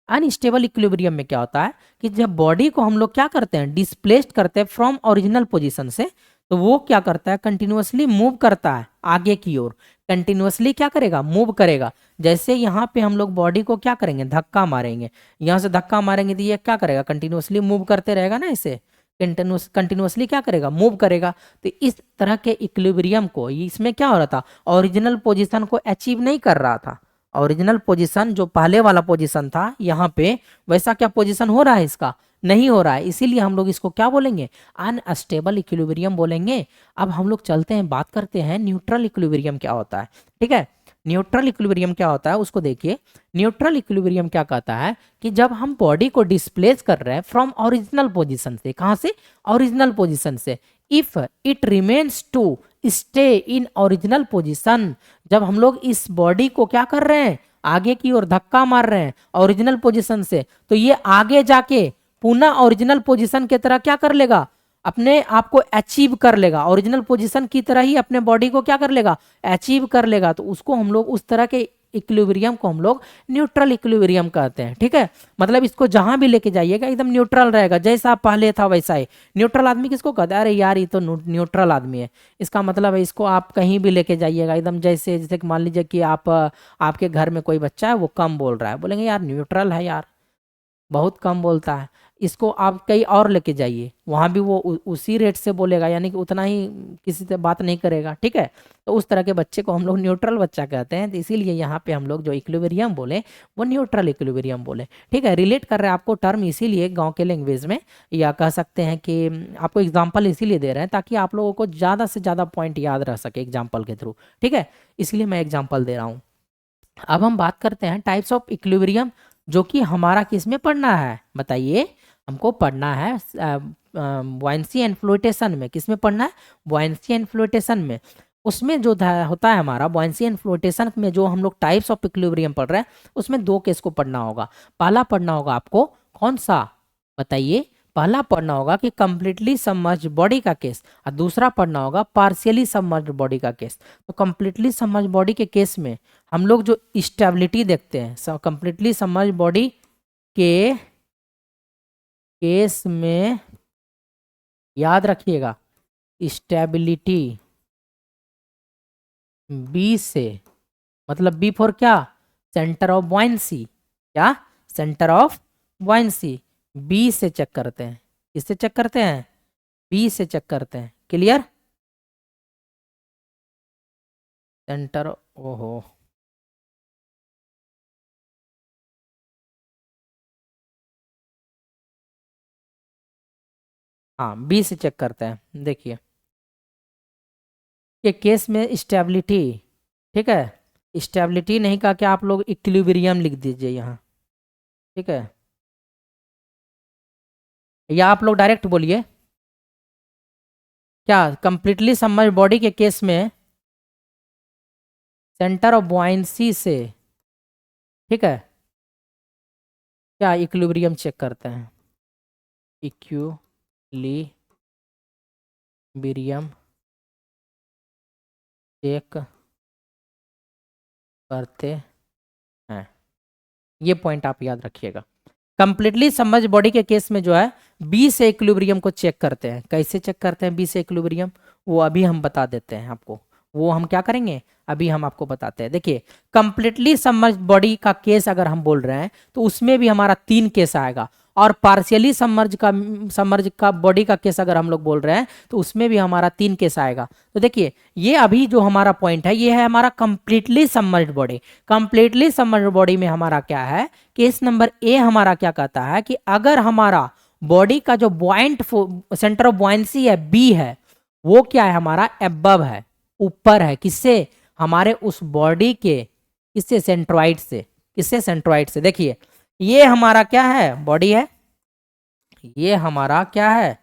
अनस्टेबल इक्विलिब्रियम में क्या होता है कि जब बॉडी को हम लोग क्या करते हैं, डिस्प्लेस्ड करते हैं फ्रॉम ओरिजिनल पोजीशन से, तो वो क्या करता है, कंटिन्यूअसली मूव करता है आगे की ओर। कंटिन्यूअसली क्या करेगा, मूव करेगा। जैसे यहाँ पे हम लोग बॉडी को क्या करेंगे, धक्का मारेंगे, यहाँ से धक्का मारेंगे तो ये क्या करेगा, कंटिन्यूअसली मूव करते रहेगा ना, इसे कंटिन्यूअसली क्या करेगा, मूव करेगा। तो इस तरह के इक्विलिब्रियम को, इसमें क्या हो रहा था, ओरिजिनल पोजीशन को अचीव नहीं कर रहा था। ओरिजिनल पोजीशन जो पहले वाला पोजीशन था यहाँ पे, वैसा क्या पोजीशन हो रहा है इसका, नहीं हो रहा है। इसीलिए हम लोग इसको क्या बोलेंगे, अनस्टेबल इक्विलिब्रियम बोलेंगे। अब हम लोग चलते हैं, बात करते हैं न्यूट्रल इक्विलिब्रियम क्या होता है। ठीक है, न्यूट्रल इक्विलिब्रियम क्या होता है उसको देखिए। न्यूट्रल इक्विलिब्रियम क्या कहता है कि जब हम बॉडी को डिस्प्लेस कर रहे हैं फ्रॉम ओरिजिनल पोजीशन से, कहाँ से, ओरिजिनल पोजीशन से, if it remains to stay in original position, जब हम लोग इस बॉडी को क्या कर रहे हैं, आगे की ओर धक्का मार रहे हैं ओरिजिनल पोजीशन से, तो ये आगे जाके पुनः ओरिजिनल पोजीशन की तरह क्या कर लेगा, अपने आप को अचीव कर लेगा, ओरिजिनल पोजीशन की तरह ही अपने बॉडी को क्या कर लेगा, अचीव कर लेगा। तो उसको हम लोग, उस तरह के इक्विलिब्रियम को हम लोग न्यूट्रल इक्विलिब्रियम कहते हैं। ठीक है, मतलब इसको जहां भी लेके जाइएगा एकदम न्यूट्रल रहेगा, जैसा पहले था वैसा ही। न्यूट्रल आदमी किसको कहते हैं, अरे यार ये तो न्यूट्रल आदमी है, इसका मतलब है इसको आप कहीं भी लेके जाइएगा एकदम, जैसे जैसे मान लीजिए कि आप, आपके घर में कोई बच्चा है वो कम बोल रहा है, बोलेंगे यार न्यूट्रल है यार, बहुत कम बोलता है, इसको आप कहीं और लेके जाइए, वहाँ भी वो उसी रेट से बोलेगा, यानी कि उतना ही किसी से बात नहीं करेगा। ठीक है, तो उस तरह के बच्चे को हम लोग न्यूट्रल बच्चा कहते हैं। तो इसीलिए यहाँ पे हम लोग जो इक्विलिब्रियम बोले वो न्यूट्रल इक्विलिब्रियम बोले। ठीक है, रिलेट कर रहे हैं आपको टर्म इसीलिए गाँव के लैंग्वेज में, या कह सकते हैं कि आपको एग्जाम्पल इसीलिए दे रहे हैं ताकि आप लोगों को ज़्यादा से ज़्यादा पॉइंट याद रह सके एग्जाम्पल के थ्रू। ठीक है, इसलिए मैं एग्जाम्पल दे रहा हूँ। अब हम बात करते हैं टाइप्स ऑफ इक्विलिब्रियम, जो कि हमारा किस में पढ़ना है, बताइए, हमको पढ़ना है बुयांसी एंड फ्लोटेशन में। किस में पढ़ना है, बुयांसी एंड फ्लोटेशन में। उसमें जो होता है हमारा बुयांसी एंड फ्लोटेशन में, जो हम लोग टाइप्स ऑफ इक्विलिब्रियम पढ़ रहे हैं, उसमें दो केस को पढ़ना होगा। पहला पढ़ना होगा आपको कौन सा, बताइए, पहला पढ़ना होगा कि कंप्लीटली सबमर्ज्ड बॉडी का केस, और दूसरा पढ़ना होगा पार्शियली सबमर्ज्ड बॉडी का केस। तो कंप्लीटली सबमर्ज्ड बॉडी के केस में हम लोग जो स्टेबिलिटी देखते हैं, कंप्लीटली सबमर्ज्ड बॉडी के केस में याद रखिएगा, स्टेबिलिटी बी से, मतलब बी फॉर क्या, सेंटर ऑफ बुयांसी, क्या, सेंटर ऑफ बुयांसी, बी से चेक करते हैं। किससे चेक करते हैं, बी से चेक करते हैं। क्लियर, सेंटर, ओहो, हाँ बी से चेक करते हैं। देखिए के केस में स्टेबिलिटी, ठीक है, स्टेबिलिटी नहीं कहा कि आप लोग इक्विलिब्रियम लिख दीजिए यहाँ। ठीक है, या आप लोग डायरेक्ट बोलिए क्या, कंप्लीटली सबमर्ज्ड बॉडी के केस में सेंटर ऑफ बुयांसी से, ठीक है, क्या इक्विलिब्रियम चेक करते हैं, इक्विलिब्रियम चेक करते हैं। ये पॉइंट आप याद रखिएगा। कंप्लीटली सबमर्ज्ड बॉडी के केस में जो है बी से इक्विलिब्रियम को चेक करते हैं। कैसे चेक करते हैं बी से इक्विलिब्रियम, वो अभी हम बता देते हैं आपको। वो हम क्या करेंगे, अभी हम आपको बताते हैं। देखिए कंप्लीटली सबमर्ज्ड बॉडी का केस अगर हम बोल रहे हैं तो उसमें भी हमारा 3 केस आएगा, और पार्शियली सबमर्ज का बॉडी का केस अगर हम लोग बोल रहे हैं तो उसमें भी हमारा 3 केस आएगा। तो देखिए ये अभी जो हमारा पॉइंट है, ये है हमारा completely submerged body. Completely submerged body में हमारा क्या है, केस नंबर ए हमारा क्या कहता है कि अगर हमारा बॉडी का जो बुआइंट सेंटर ऑफ बुआयांसी है बी है, वो क्या है, हमारा एबव है, ऊपर है, किससे, हमारे उस बॉडी के, किससे, सेंट्रॉइड से, किससे, सेंट्रॉइड से। देखिए ये हमारा क्या है, बॉडी है, ये हमारा क्या है,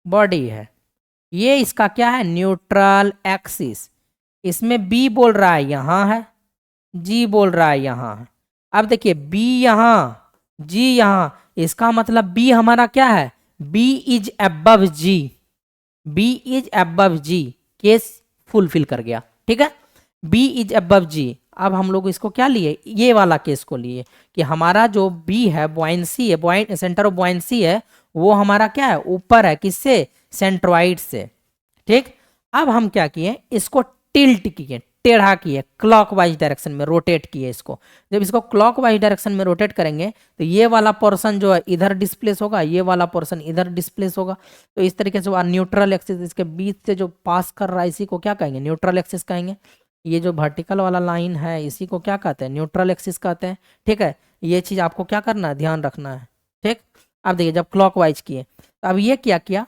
बॉडी है, ये इसका क्या है, न्यूट्रल एक्सिस, इसमें बी बोल रहा है यहाँ है, जी बोल रहा है यहाँ है। अब देखिए बी यहाँ, जी यहाँ, इसका मतलब बी हमारा क्या है, B is above G, B is above G, case fulfil कर गया। ठीक है, बी इज अबव जी। अब हम लोग इसको क्या लिए, ये वाला केस को लिए कि हमारा जो बी है बॉयंसी है, सेंटर ऑफ बॉयंसी है, वो हमारा क्या है, ऊपर है, किससे, सेंट्रॉइड से। ठीक, अब हम क्या किए, इसको टिल्ट किए, टेढ़ा किए, क्लॉकवाइज डायरेक्शन में रोटेट किए इसको। जब इसको क्लॉकवाइज डायरेक्शन में रोटेट करेंगे तो ये वाला पोर्शन जो है इधर डिस्प्लेस होगा, ये वाला पोर्शन इधर डिस्प्लेस होगा। तो इस तरीके से न्यूट्रल एक्सिस इसके बीच से जो पास कर रहा है इसी को क्या कहेंगे, न्यूट्रल एक्सिस कहेंगे। ये जो वर्टिकल वाला लाइन है इसी को क्या कहते हैं, न्यूट्रल एक्सिस कहते हैं। ठीक है, ये चीज आपको क्या करना है, ध्यान रखना है। ठीक, अब देखिए जब क्लॉकवाइज किए तो अब ये क्या किया,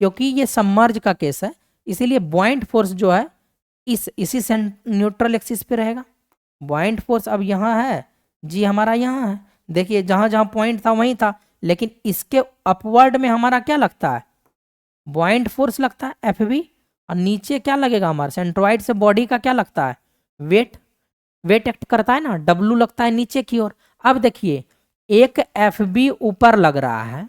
क्योंकि ये सबमर्ज का केस है इसीलिए बॉइंट फोर्स जो है इसी न्यूट्रल एक्सिस पे रहेगा। बॉइंट फोर्स अब यहाँ है, जी हमारा यहाँ है, देखिए जहां जहां पॉइंट था वहीं था, लेकिन इसके अपवर्ड में हमारा क्या लगता है, बॉइंट फोर्स लगता है एफ बी, और नीचे क्या लगेगा हमारा, सेंट्रॉइड से बॉडी का क्या लगता है, वेट, वेट एक्ट करता है ना, डब्लू लगता है नीचे की ओर। अब देखिए एक एफ बी ऊपर लग रहा है,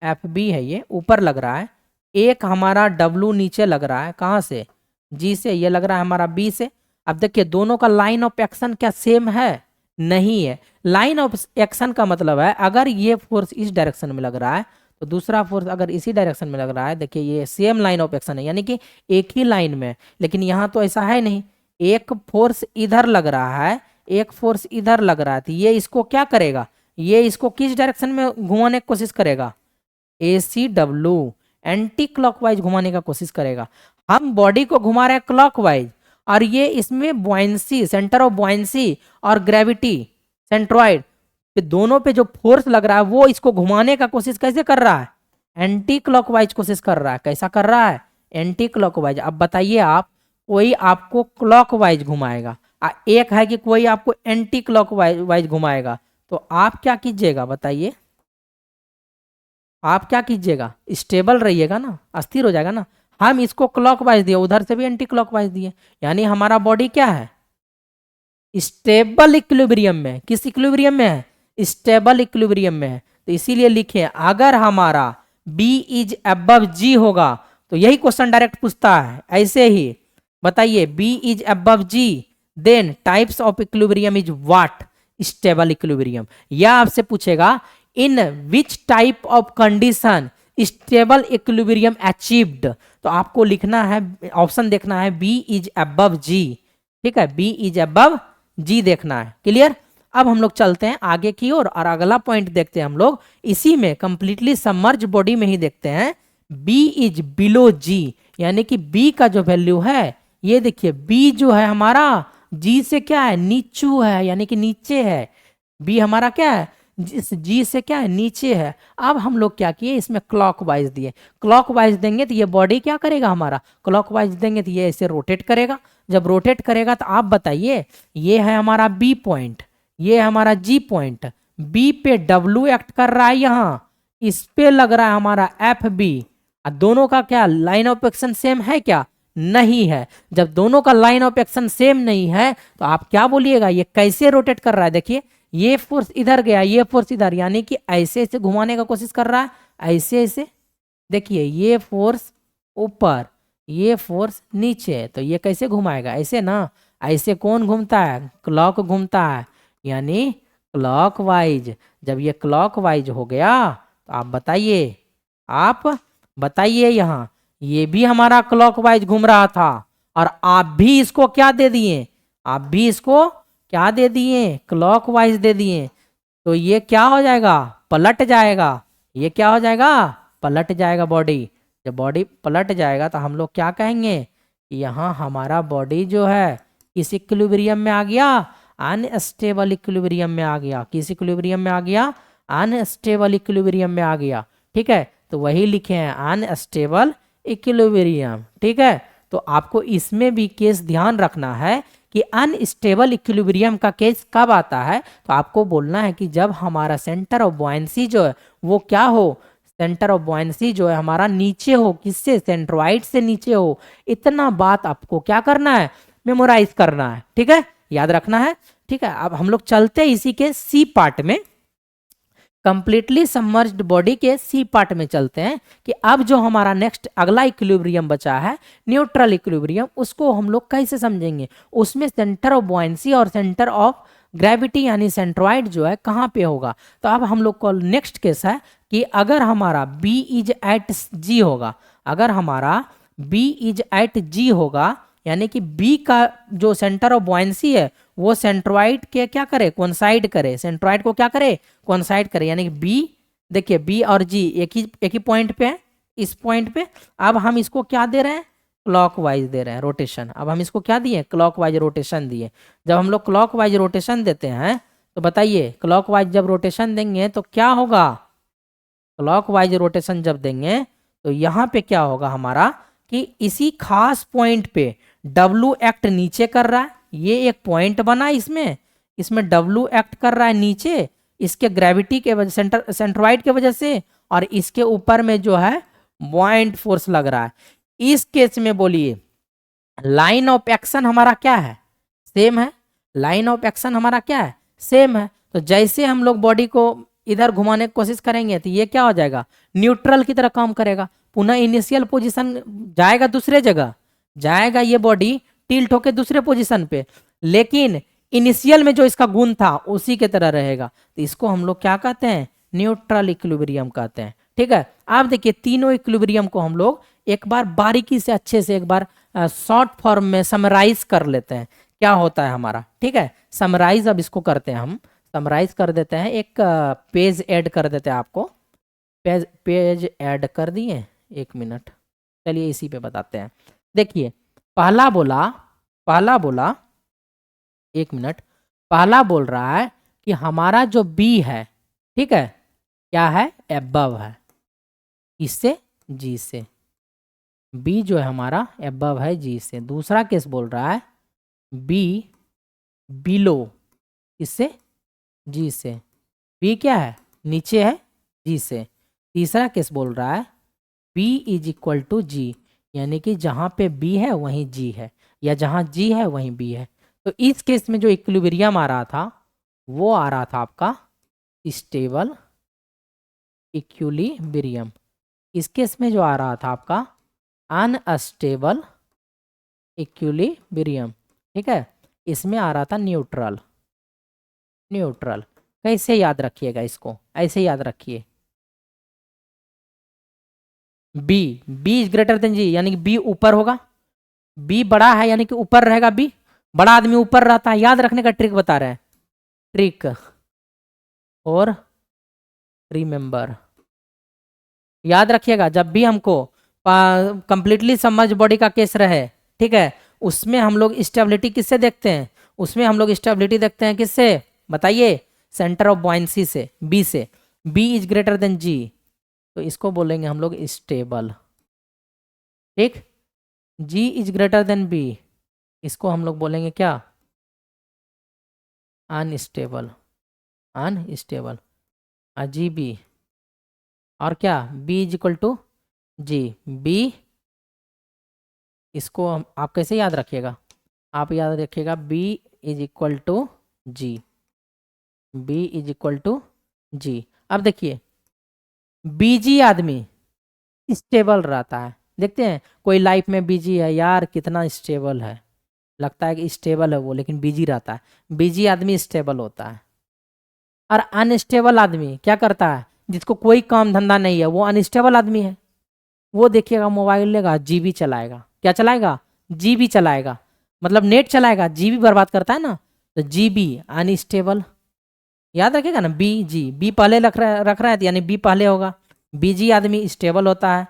एफ बी है ये ऊपर लग रहा है, एक हमारा डब्लू नीचे लग रहा है, कहाँ से, जी से, ये लग रहा है हमारा बी से। अब देखिए दोनों का लाइन ऑफ एक्शन क्या सेम है, नहीं है। लाइन ऑफ एक्शन का मतलब है अगर ये फोर्स इस डायरेक्शन में लग रहा है तो दूसरा फोर्स अगर इसी डायरेक्शन में लग रहा है, देखिए ये सेम लाइन ऑफ एक्शन है, यानी कि एक ही लाइन में। लेकिन यहाँ तो ऐसा है नहीं, एक फोर्स इधर लग रहा है, एक फोर्स इधर लग रहा है, तो ये इसको क्या करेगा, ये इसको किस डायरेक्शन में घुमाने की कोशिश करेगा, ए सी डब्ल्यू, एंटी क्लॉकवाइज घुमाने का कोशिश करेगा। हम बॉडी को घुमा रहे हैं क्लॉकवाइज, और ये इसमें बॉयंसी, सेंटर ऑफ बॉयंसी और ग्रेविटी सेंट्रॉइड पे दोनों पे जो फोर्स लग रहा है वो इसको घुमाने का कोशिश कैसे कर रहा है, एंटी क्लॉकवाइज कोशिश कर रहा है। कैसा कर रहा है, एंटी क्लॉकवाइज। अब बताइए आप, कोई आपको क्लॉकवाइज घुमाएगा, एक है कि कोई आपको एंटी क्लॉकवाइज घुमाएगा, तो आप क्या कीजिएगा बताइए, आप क्या कीजिएगा, स्टेबल रहिएगा ना, अस्थिर हो जाएगा ना। हम इसको क्लॉकवाइज दिए, उधर से भी एंटी क्लॉकवाइज दिए, यानी हमारा बॉडी क्या है, स्टेबल इक्विलिब्रियम में। किस इक्विलिब्रियम में है, स्टेबल इक्विलिब्रियम में है। तो इसीलिए लिखे अगर हमारा B इज अबव जी होगा, तो यही क्वेश्चन डायरेक्ट पूछता है ऐसे ही, बताइए B is above G then types of equilibrium is what, stable equilibrium. या आपसे पूछेगा in which type of condition stable equilibrium achieved, तो आपको लिखना है, ऑप्शन देखना है B इज अबव जी। ठीक है, B इज अबव जी देखना है। क्लियर। अब हम लोग चलते हैं आगे की ओर और अगला पॉइंट देखते हैं हम लोग इसी में, कंप्लीटली सबमर्ज बॉडी में ही देखते हैं। B इज बिलो जी, यानी कि B का जो वैल्यू है, ये देखिए B जो है हमारा G से क्या है, नीचू है, यानी कि नीचे है। B हमारा क्या है, जी से क्या है, नीचे है। अब हम लोग क्या किए, इसमें क्लॉकवाइज दिए। क्लॉकवाइज देंगे तो ये बॉडी क्या करेगा हमारा, क्लॉकवाइज देंगे तो ये ऐसे रोटेट करेगा। जब रोटेट करेगा तो आप बताइए, ये है हमारा बी पॉइंट, ये है हमारा जी पॉइंट, बी पे डब्ल्यू एक्ट कर रहा है, यहाँ इस पे लग रहा है हमारा एफ बी। दोनों का क्या लाइन ऑफ एक्शन सेम है क्या, नहीं है। जब दोनों का लाइन ऑफ एक्शन सेम नहीं है तो आप क्या बोलिएगा, ये कैसे रोटेट कर रहा है। देखिए ये फोर्स इधर गया, ये फोर्स इधर, यानी कि ऐसे ऐसे घुमाने का कोशिश कर रहा है, ऐसे ऐसे। देखिए ये फोर्स ऊपर, ये फोर्स नीचे, तो ये कैसे घुमाएगा, ऐसे ना। ऐसे कौन घूमता है, क्लॉक घूमता है, यानी क्लॉकवाइज। जब ये क्लॉकवाइज हो गया तो आप बताइए, आप बताइए, यहाँ ये भी हमारा क्लॉकवाइज घूम रहा था और आप भी इसको क्या दे दिए, आप भी इसको क्या दे दिए, क्लॉकवाइज दे दिए। तो ये क्या हो जाएगा, पलट जाएगा। ये क्या हो जाएगा, पलट जाएगा बॉडी। जब बॉडी पलट जाएगा तो हम लोग क्या कहेंगे, यहाँ हमारा बॉडी जो है किस इक्विलिब्रियम में आ गया, अनस्टेबल इक्विलिब्रियम में आ गया। किस इक्विलिब्रियम में आ गया, अनस्टेबल इक्विलिब्रियम में आ गया। ठीक है, तो वही लिखे हैं अनस्टेबल इक्विलिब्रियम। ठीक है, तो आपको इसमें भी केस ध्यान रखना है कि अनस्टेबल इक्विलिब्रियम का केस कब आता है, तो आपको बोलना है कि जब हमारा सेंटर ऑफ बॉयंसी जो है वो क्या हो, सेंटर ऑफ बॉयंसी जो है हमारा नीचे हो, किससे, सेंट्रोइड से नीचे हो। इतना बात आपको क्या करना है, मेमोराइज करना है, ठीक है, याद रखना है, ठीक है। अब हम लोग चलते हैं इसी के सी पार्ट में, कंप्लीटली सबमर्ज्ड बॉडी के सी पार्ट में चलते हैं कि अब जो हमारा नेक्स्ट अगला इक्विलिब्रियम बचा है, न्यूट्रल इक्विलिब्रियम, उसको हम लोग कैसे समझेंगे। उसमें सेंटर ऑफ बॉयंसी और सेंटर ऑफ ग्रेविटी यानी सेंट्रोइड जो है कहाँ पे होगा। तो अब हम लोग को नेक्स्ट केस है कि अगर हमारा B इज एट G होगा, अगर हमारा B इज एट G होगा, यानी कि B का जो सेंटर ऑफ बॉयंसी है वो सेंट्रोइड के क्या करे, कोइंसाइड करे, सेंट्रोइड को क्या करे, कोइंसाइड करे, यानी कि B, देखिए B और G एक ही पॉइंट पे है, इस पॉइंट पे। अब हम इसको क्या दे रहे हैं, क्लॉकवाइज दे रहे हैं रोटेशन। अब हम इसको क्या दिए, क्लॉकवाइज रोटेशन दिए। जब हम लोग क्लॉकवाइज रोटेशन देते हैं तो बताइए, क्लॉकवाइज जब रोटेशन देंगे तो क्या होगा, क्लॉकवाइज रोटेशन जब देंगे तो यहाँ पे क्या होगा हमारा कि इसी खास पॉइंट पे W एक्ट नीचे कर रहा है, ये एक पॉइंट बना इसमें W एक्ट कर रहा है नीचे, इसके ग्रेविटी के वजह, सेंट्रोइड के वजह से, और इसके ऊपर में जो है बॉइंट फोर्स लग रहा है। इस केस में बोलिए लाइन ऑफ एक्शन हमारा क्या है, सेम है, लाइन ऑफ एक्शन हमारा क्या है, सेम है। तो जैसे हम लोग बॉडी को इधर घुमाने की कोशिश करेंगे तो ये क्या हो जाएगा, न्यूट्रल की तरह काम करेगा, पुनः इनिशियल पोजीशन जाएगा, दूसरे जगह जाएगा, ये बॉडी टिल्ट होके दूसरे पोजीशन पे, लेकिन इनिशियल में जो इसका गुण था उसी के तरह रहेगा। तो इसको हम लोग क्या कहते हैं, न्यूट्रल इक्विलिब्रियम कहते हैं, ठीक है। आप देखिए तीनों इक्विलिब्रियम को हम लोग एक बार बारीकी से अच्छे से एक बार शॉर्ट फॉर्म में समराइज कर लेते हैं, क्या होता है हमारा, ठीक है। समराइज अब इसको करते हैं, हम समराइज कर देते हैं, एक पेज ऐड कर देते हैं आपको, पेज ऐड कर दिए, 1 मिनट, चलिए इसी पे बताते हैं। देखिए पहला बोला 1 मिनट, पहला बोल रहा है कि हमारा जो B है, ठीक है, क्या है, एबव है, इससे G से, B जो है हमारा एबव है G से। दूसरा केस बोल रहा है B बिलो, इससे G से, B क्या है, नीचे है G से। तीसरा केस बोल रहा है B is equal to G, यानी कि जहाँ पे B है वहीं G है, या जहाँ G है वहीं B है। तो इस केस में जो इक्विलिब्रियम आ रहा था वो आ रहा था आपका स्टेबल इक्विलिब्रियम। इस केस में जो आ रहा था आपका अनस्टेबल इक्विलिब्रियम, ठीक है। इसमें आ रहा था न्यूट्रल। कैसे याद रखिएगा इसको, ऐसे याद रखिए, B is greater then G, यानी कि B ऊपर होगा, B बड़ा है यानी कि ऊपर रहेगा, B बड़ा आदमी ऊपर रहता है, याद रखने का ट्रिक बता रहे हैं, ट्रिक और रिमेंबर, याद रखिएगा। जब भी हमको कंप्लीटली सबमर्ज बॉडी का केस रहे, ठीक है, उसमें हम लोग स्टेबिलिटी किससे देखते हैं, उसमें हम लोग स्टेबिलिटी देखते हैं किससे, बताइए, सेंटर ऑफ बॉयंसी से, B से। B is greater then G, तो इसको बोलेंगे हम लोग स्टेबल, ठीक। G is greater then B, इसको हम लोग बोलेंगे क्या, अनस्टेबल, GB, और क्या, B is equal to G, B, इसको आप कैसे याद रखिएगा, आप याद रखिएगा B is equal to G, B is equal to G। अब देखिए बीजी आदमी स्टेबल रहता है, देखते हैं कोई लाइफ में बिजी है, यार कितना स्टेबल है, लगता है कि स्टेबल है वो, लेकिन बिजी रहता है, बिजी आदमी स्टेबल होता है। और अनस्टेबल आदमी क्या करता है, जिसको कोई काम धंधा नहीं है, वो अनस्टेबल आदमी है, वो देखिएगा मोबाइल लेगा, जीबी चलाएगा, क्या चलाएगा, जीबी चलाएगा, मतलब नेट चलाएगा, जीबी बर्बाद करता है ना, तो जीबी अनस्टेबल, याद रखिएगा ना, बी पहले रख रहा है, यानी बी पहले होगा, बीजी आदमी स्टेबल होता है,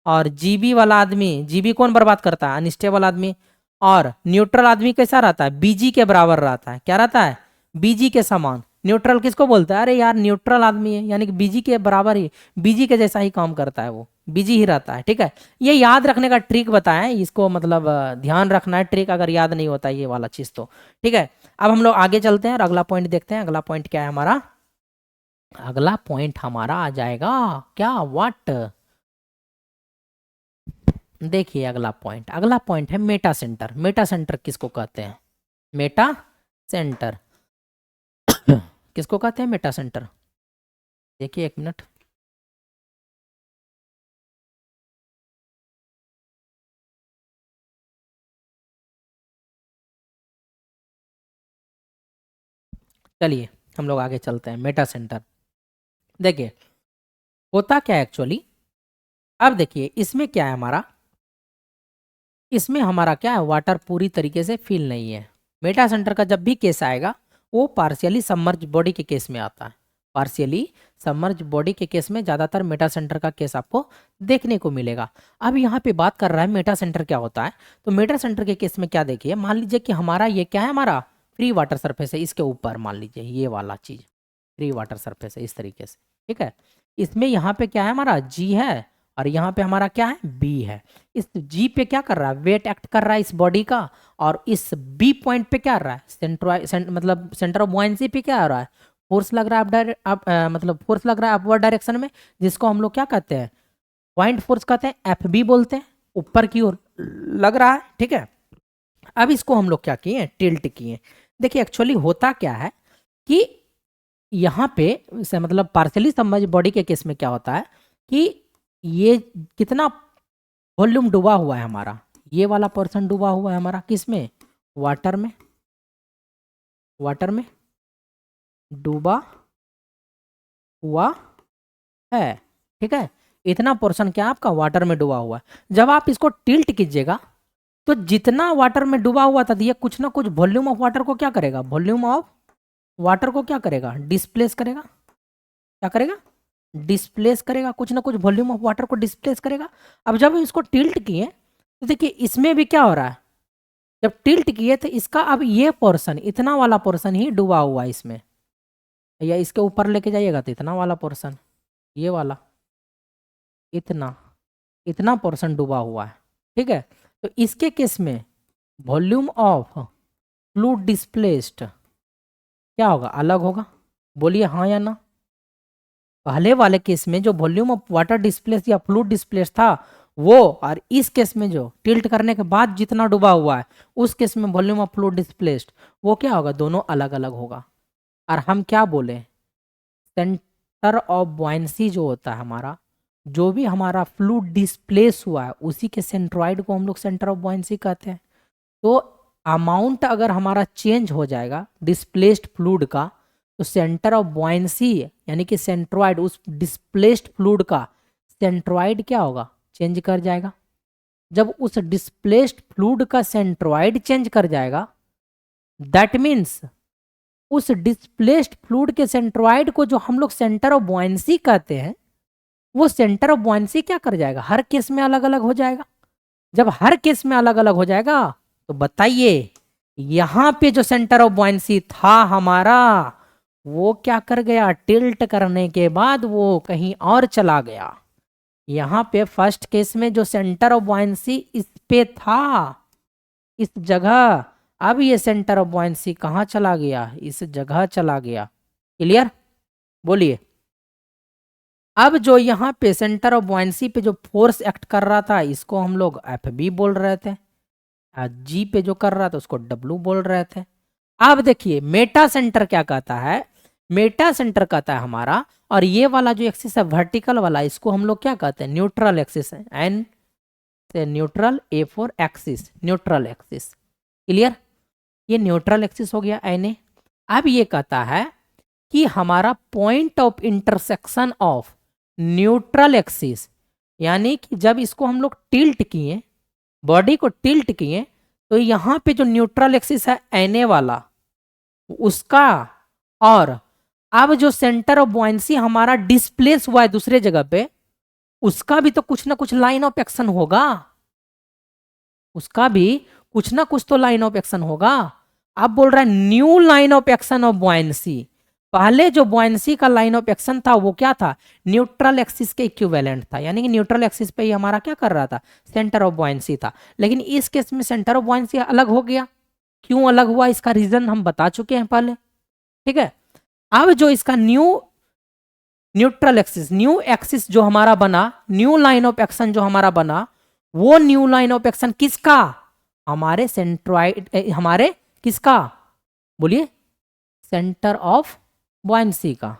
और जीबी वाला आदमी, जीबी कौन बर्बाद करता है, अनस्टेबल आदमी। और न्यूट्रल आदमी कैसा रहता है, बीजी के बराबर रहता है, क्या रहता है, बीजी के समान। न्यूट्रल किसको बोलता है, अरे यार न्यूट्रल आदमी है, यानी कि बीजी के बराबर ही, बीजी के जैसा ही काम करता है, वो बीजी ही रहता है, ठीक है। ये याद रखने का ट्रिक बताएं, इसको मतलब ध्यान रखना है, ट्रिक अगर याद नहीं होता ये वाला चीज़ तो, ठीक है। अब हम लोग आगे चलते हैं और अगला पॉइंट देखते हैं। अगला पॉइंट क्या है हमारा, अगला पॉइंट हमारा आ जाएगा क्या, व्हाट। देखिए अगला पॉइंट है मेटा सेंटर। मेटा सेंटर किसको कहते हैं? मेटा सेंटर किसको कहते हैं? Meta centre. देखिए एक मिनट, चलिए हम लोग आगे चलते हैं। मेटा सेंटर देखिए होता क्या है एक्चुअली। अब देखिए इसमें क्या है हमारा, इसमें हमारा क्या है, वाटर पूरी तरीके से फिल नहीं है। मेटा सेंटर का जब भी केस आएगा वो पार्शियली सबमर्ज बॉडी के केस में आता है। पार्शियली सबमर्ज बॉडी के केस में ज़्यादातर मेटा सेंटर का केस आपको देखने को मिलेगा। अब यहाँ पे बात कर रहा है मेटा सेंटर क्या होता है। तो मेटा सेंटर के केस में क्या, देखिए मान लीजिए कि हमारा ये क्या है, हमारा फ्री वाटर सरफेस है। इसके ऊपर मान लीजिए ये वाला चीज़ फ्री वाटर सरफेस है इस तरीके से, ठीक है। इसमें यहाँ पे क्या है, हमारा जी है और यहाँ पे हमारा क्या है, बी है। इस जी पे क्या कर रहा है, वेट एक्ट कर रहा है इस बॉडी का। और इस बी पॉइंट पे क्या आ रहा है, मतलब सेंटर ऑफ बुआयंसी पे क्या आ रहा है, फोर्स लग रहा है मतलब फोर्स लग रहा है अपवर्ड डायरेक्शन में, जिसको हम लोग क्या कहते हैं, पॉइंट फोर्स कहते हैं, एफ बी बोलते हैं, ऊपर की ओर लग रहा है, ठीक है। अब इसको हम लोग क्या किए, टिल्ट किए। देखिए एक्चुअली होता क्या है कि यहाँ पे मतलब पार्शियली सबमर्ज बॉडी के केस में क्या होता है कि ये कितना वॉल्यूम डूबा हुआ है हमारा, ये वाला पोर्शन डूबा हुआ है हमारा किस में, वाटर में। वाटर में डूबा हुआ है, ठीक है। इतना पोर्शन क्या आपका वाटर में डूबा हुआ है। जब आप इसको टिल्ट कीजिएगा तो जितना वाटर में डूबा हुआ था, ये कुछ ना कुछ वॉल्यूम ऑफ वाटर को क्या करेगा, वॉल्यूम ऑफ वाटर को क्या करेगा, डिस्प्लेस करेगा। क्या करेगा, डिस्प्लेस करेगा, कुछ ना कुछ वॉल्यूम ऑफ वाटर को डिस्प्लेस करेगा। अब जब हम इसको टिल्ट किए तो देखिए इसमें भी क्या हो रहा है, जब टिल्ट किए तो इसका अब ये पोर्शन, इतना वाला पोर्शन ही डूबा हुआ है इसमें, या इसके ऊपर लेके जाइएगा तो इतना वाला पोर्शन, ये वाला इतना इतना पोर्शन डूबा हुआ है, ठीक है। तो इसके केस में वॉल्यूम ऑफ फ्लूइड डिस्प्लेस्ड क्या होगा, अलग होगा। बोलिए हाँ या ना। पहले वाले केस में जो वॉल्यूम ऑफ वाटर डिस्प्लेस या फ्लूइड डिस्प्लेस था वो, और इस केस में जो टिल्ट करने के बाद जितना डूबा हुआ है उस केस में वॉल्यूम ऑफ फ्लूइड डिस्प्लेस्ड, वो क्या होगा, दोनों अलग अलग होगा। और हम क्या बोले, सेंटर ऑफ बुआयंसी जो होता है हमारा, जो भी हमारा फ्लूइड डिस्प्लेस हुआ है उसी के सेंट्रॉइड को हम लोग सेंटर ऑफ बुआयंसी कहते हैं। तो अमाउंट अगर हमारा चेंज हो जाएगा डिस्प्लेस्ड फ्लूइड का, तो सेंटर ऑफ बुआयंसी यानी कि सेंट्रॉइड उस डिस्प्लेस्ड फ्लूइड का सेंट्रॉइड क्या होगा, चेंज कर जाएगा। जब उस डिस्प्लेस्ड फ्लूइड का सेंट्रॉइड चेंज कर जाएगा, दैट मीन्स उस डिस्प्लेस्ड फ्लूइड के सेंट्रॉइड को जो हम लोग सेंटर ऑफ बुआयंसी कहते हैं, वो सेंटर ऑफ बुआयंसी क्या कर जाएगा, हर केस में अलग अलग हो जाएगा। जब हर केस में अलग अलग हो जाएगा तो बताइए यहां पे जो सेंटर ऑफ बुआयंसी था हमारा, वो क्या कर गया, टिल्ट करने के बाद वो कहीं और चला गया। यहां पे फर्स्ट केस में जो सेंटर ऑफ बुआयंसी इस पे था, इस जगह, अब ये सेंटर ऑफ बुआयंसी कहाँ चला गया, इस जगह चला गया। क्लियर, बोलिए। अब जो यहाँ पे सेंटर ऑफ बुआयंसी पे जो फोर्स एक्ट कर रहा था इसको हम लोग एफ बी बोल रहे थे, जी पे जो कर रहा था उसको डब्लू बोल रहे थे। अब देखिए मेटा सेंटर क्या कहता है, मेटा सेंटर कहता है हमारा, और ये वाला जो एक्सिस है वर्टिकल वाला, इसको हम लोग क्या कहते हैं, न्यूट्रल एक्सिस है। एन से neutral, A for axis, neutral axis. Clear, ये न्यूट्रल एक्सिस हो गया एन ए। अब ये कहता है कि हमारा point of intersection of neutral axis, यानी कि जब इसको हम लोग टिल्ट किए, बॉडी को टिल्ट किए, तो यहाँ पे जो न्यूट्रल एक्सिस है एन ए वाला उसका, और अब जो सेंटर ऑफ बुआयंसी हमारा डिस्प्लेस हुआ है दूसरे जगह पे, उसका भी तो कुछ ना कुछ लाइन ऑफ एक्शन होगा, उसका भी कुछ ना कुछ तो लाइन ऑफ एक्शन होगा। अब बोल रहा है new line of action of buoyancy. पहले जो बुआयंसी का लाइन ऑफ एक्शन था वो क्या था, न्यूट्रल एक्सिस के इक्विवेलेंट था, यानी कि न्यूट्रल एक्सिस पे ही हमारा क्या कर रहा था, सेंटर ऑफ बुआयंसी था। लेकिन इस केस में सेंटर ऑफ बुआयंसी अलग हो गया। क्यों अलग हुआ, इसका रीजन हम बता चुके हैं पहले, ठीक है। अब जो इसका new neutral axis, new axis जो हमारा बना, न्यू लाइन ऑफ एक्शन जो हमारा बना, वो न्यू लाइन ऑफ एक्शन किसका? हमारे सेंट्रॉइड, हमारे किसका बोलिए? सेंटर ऑफ बॉयंसी का,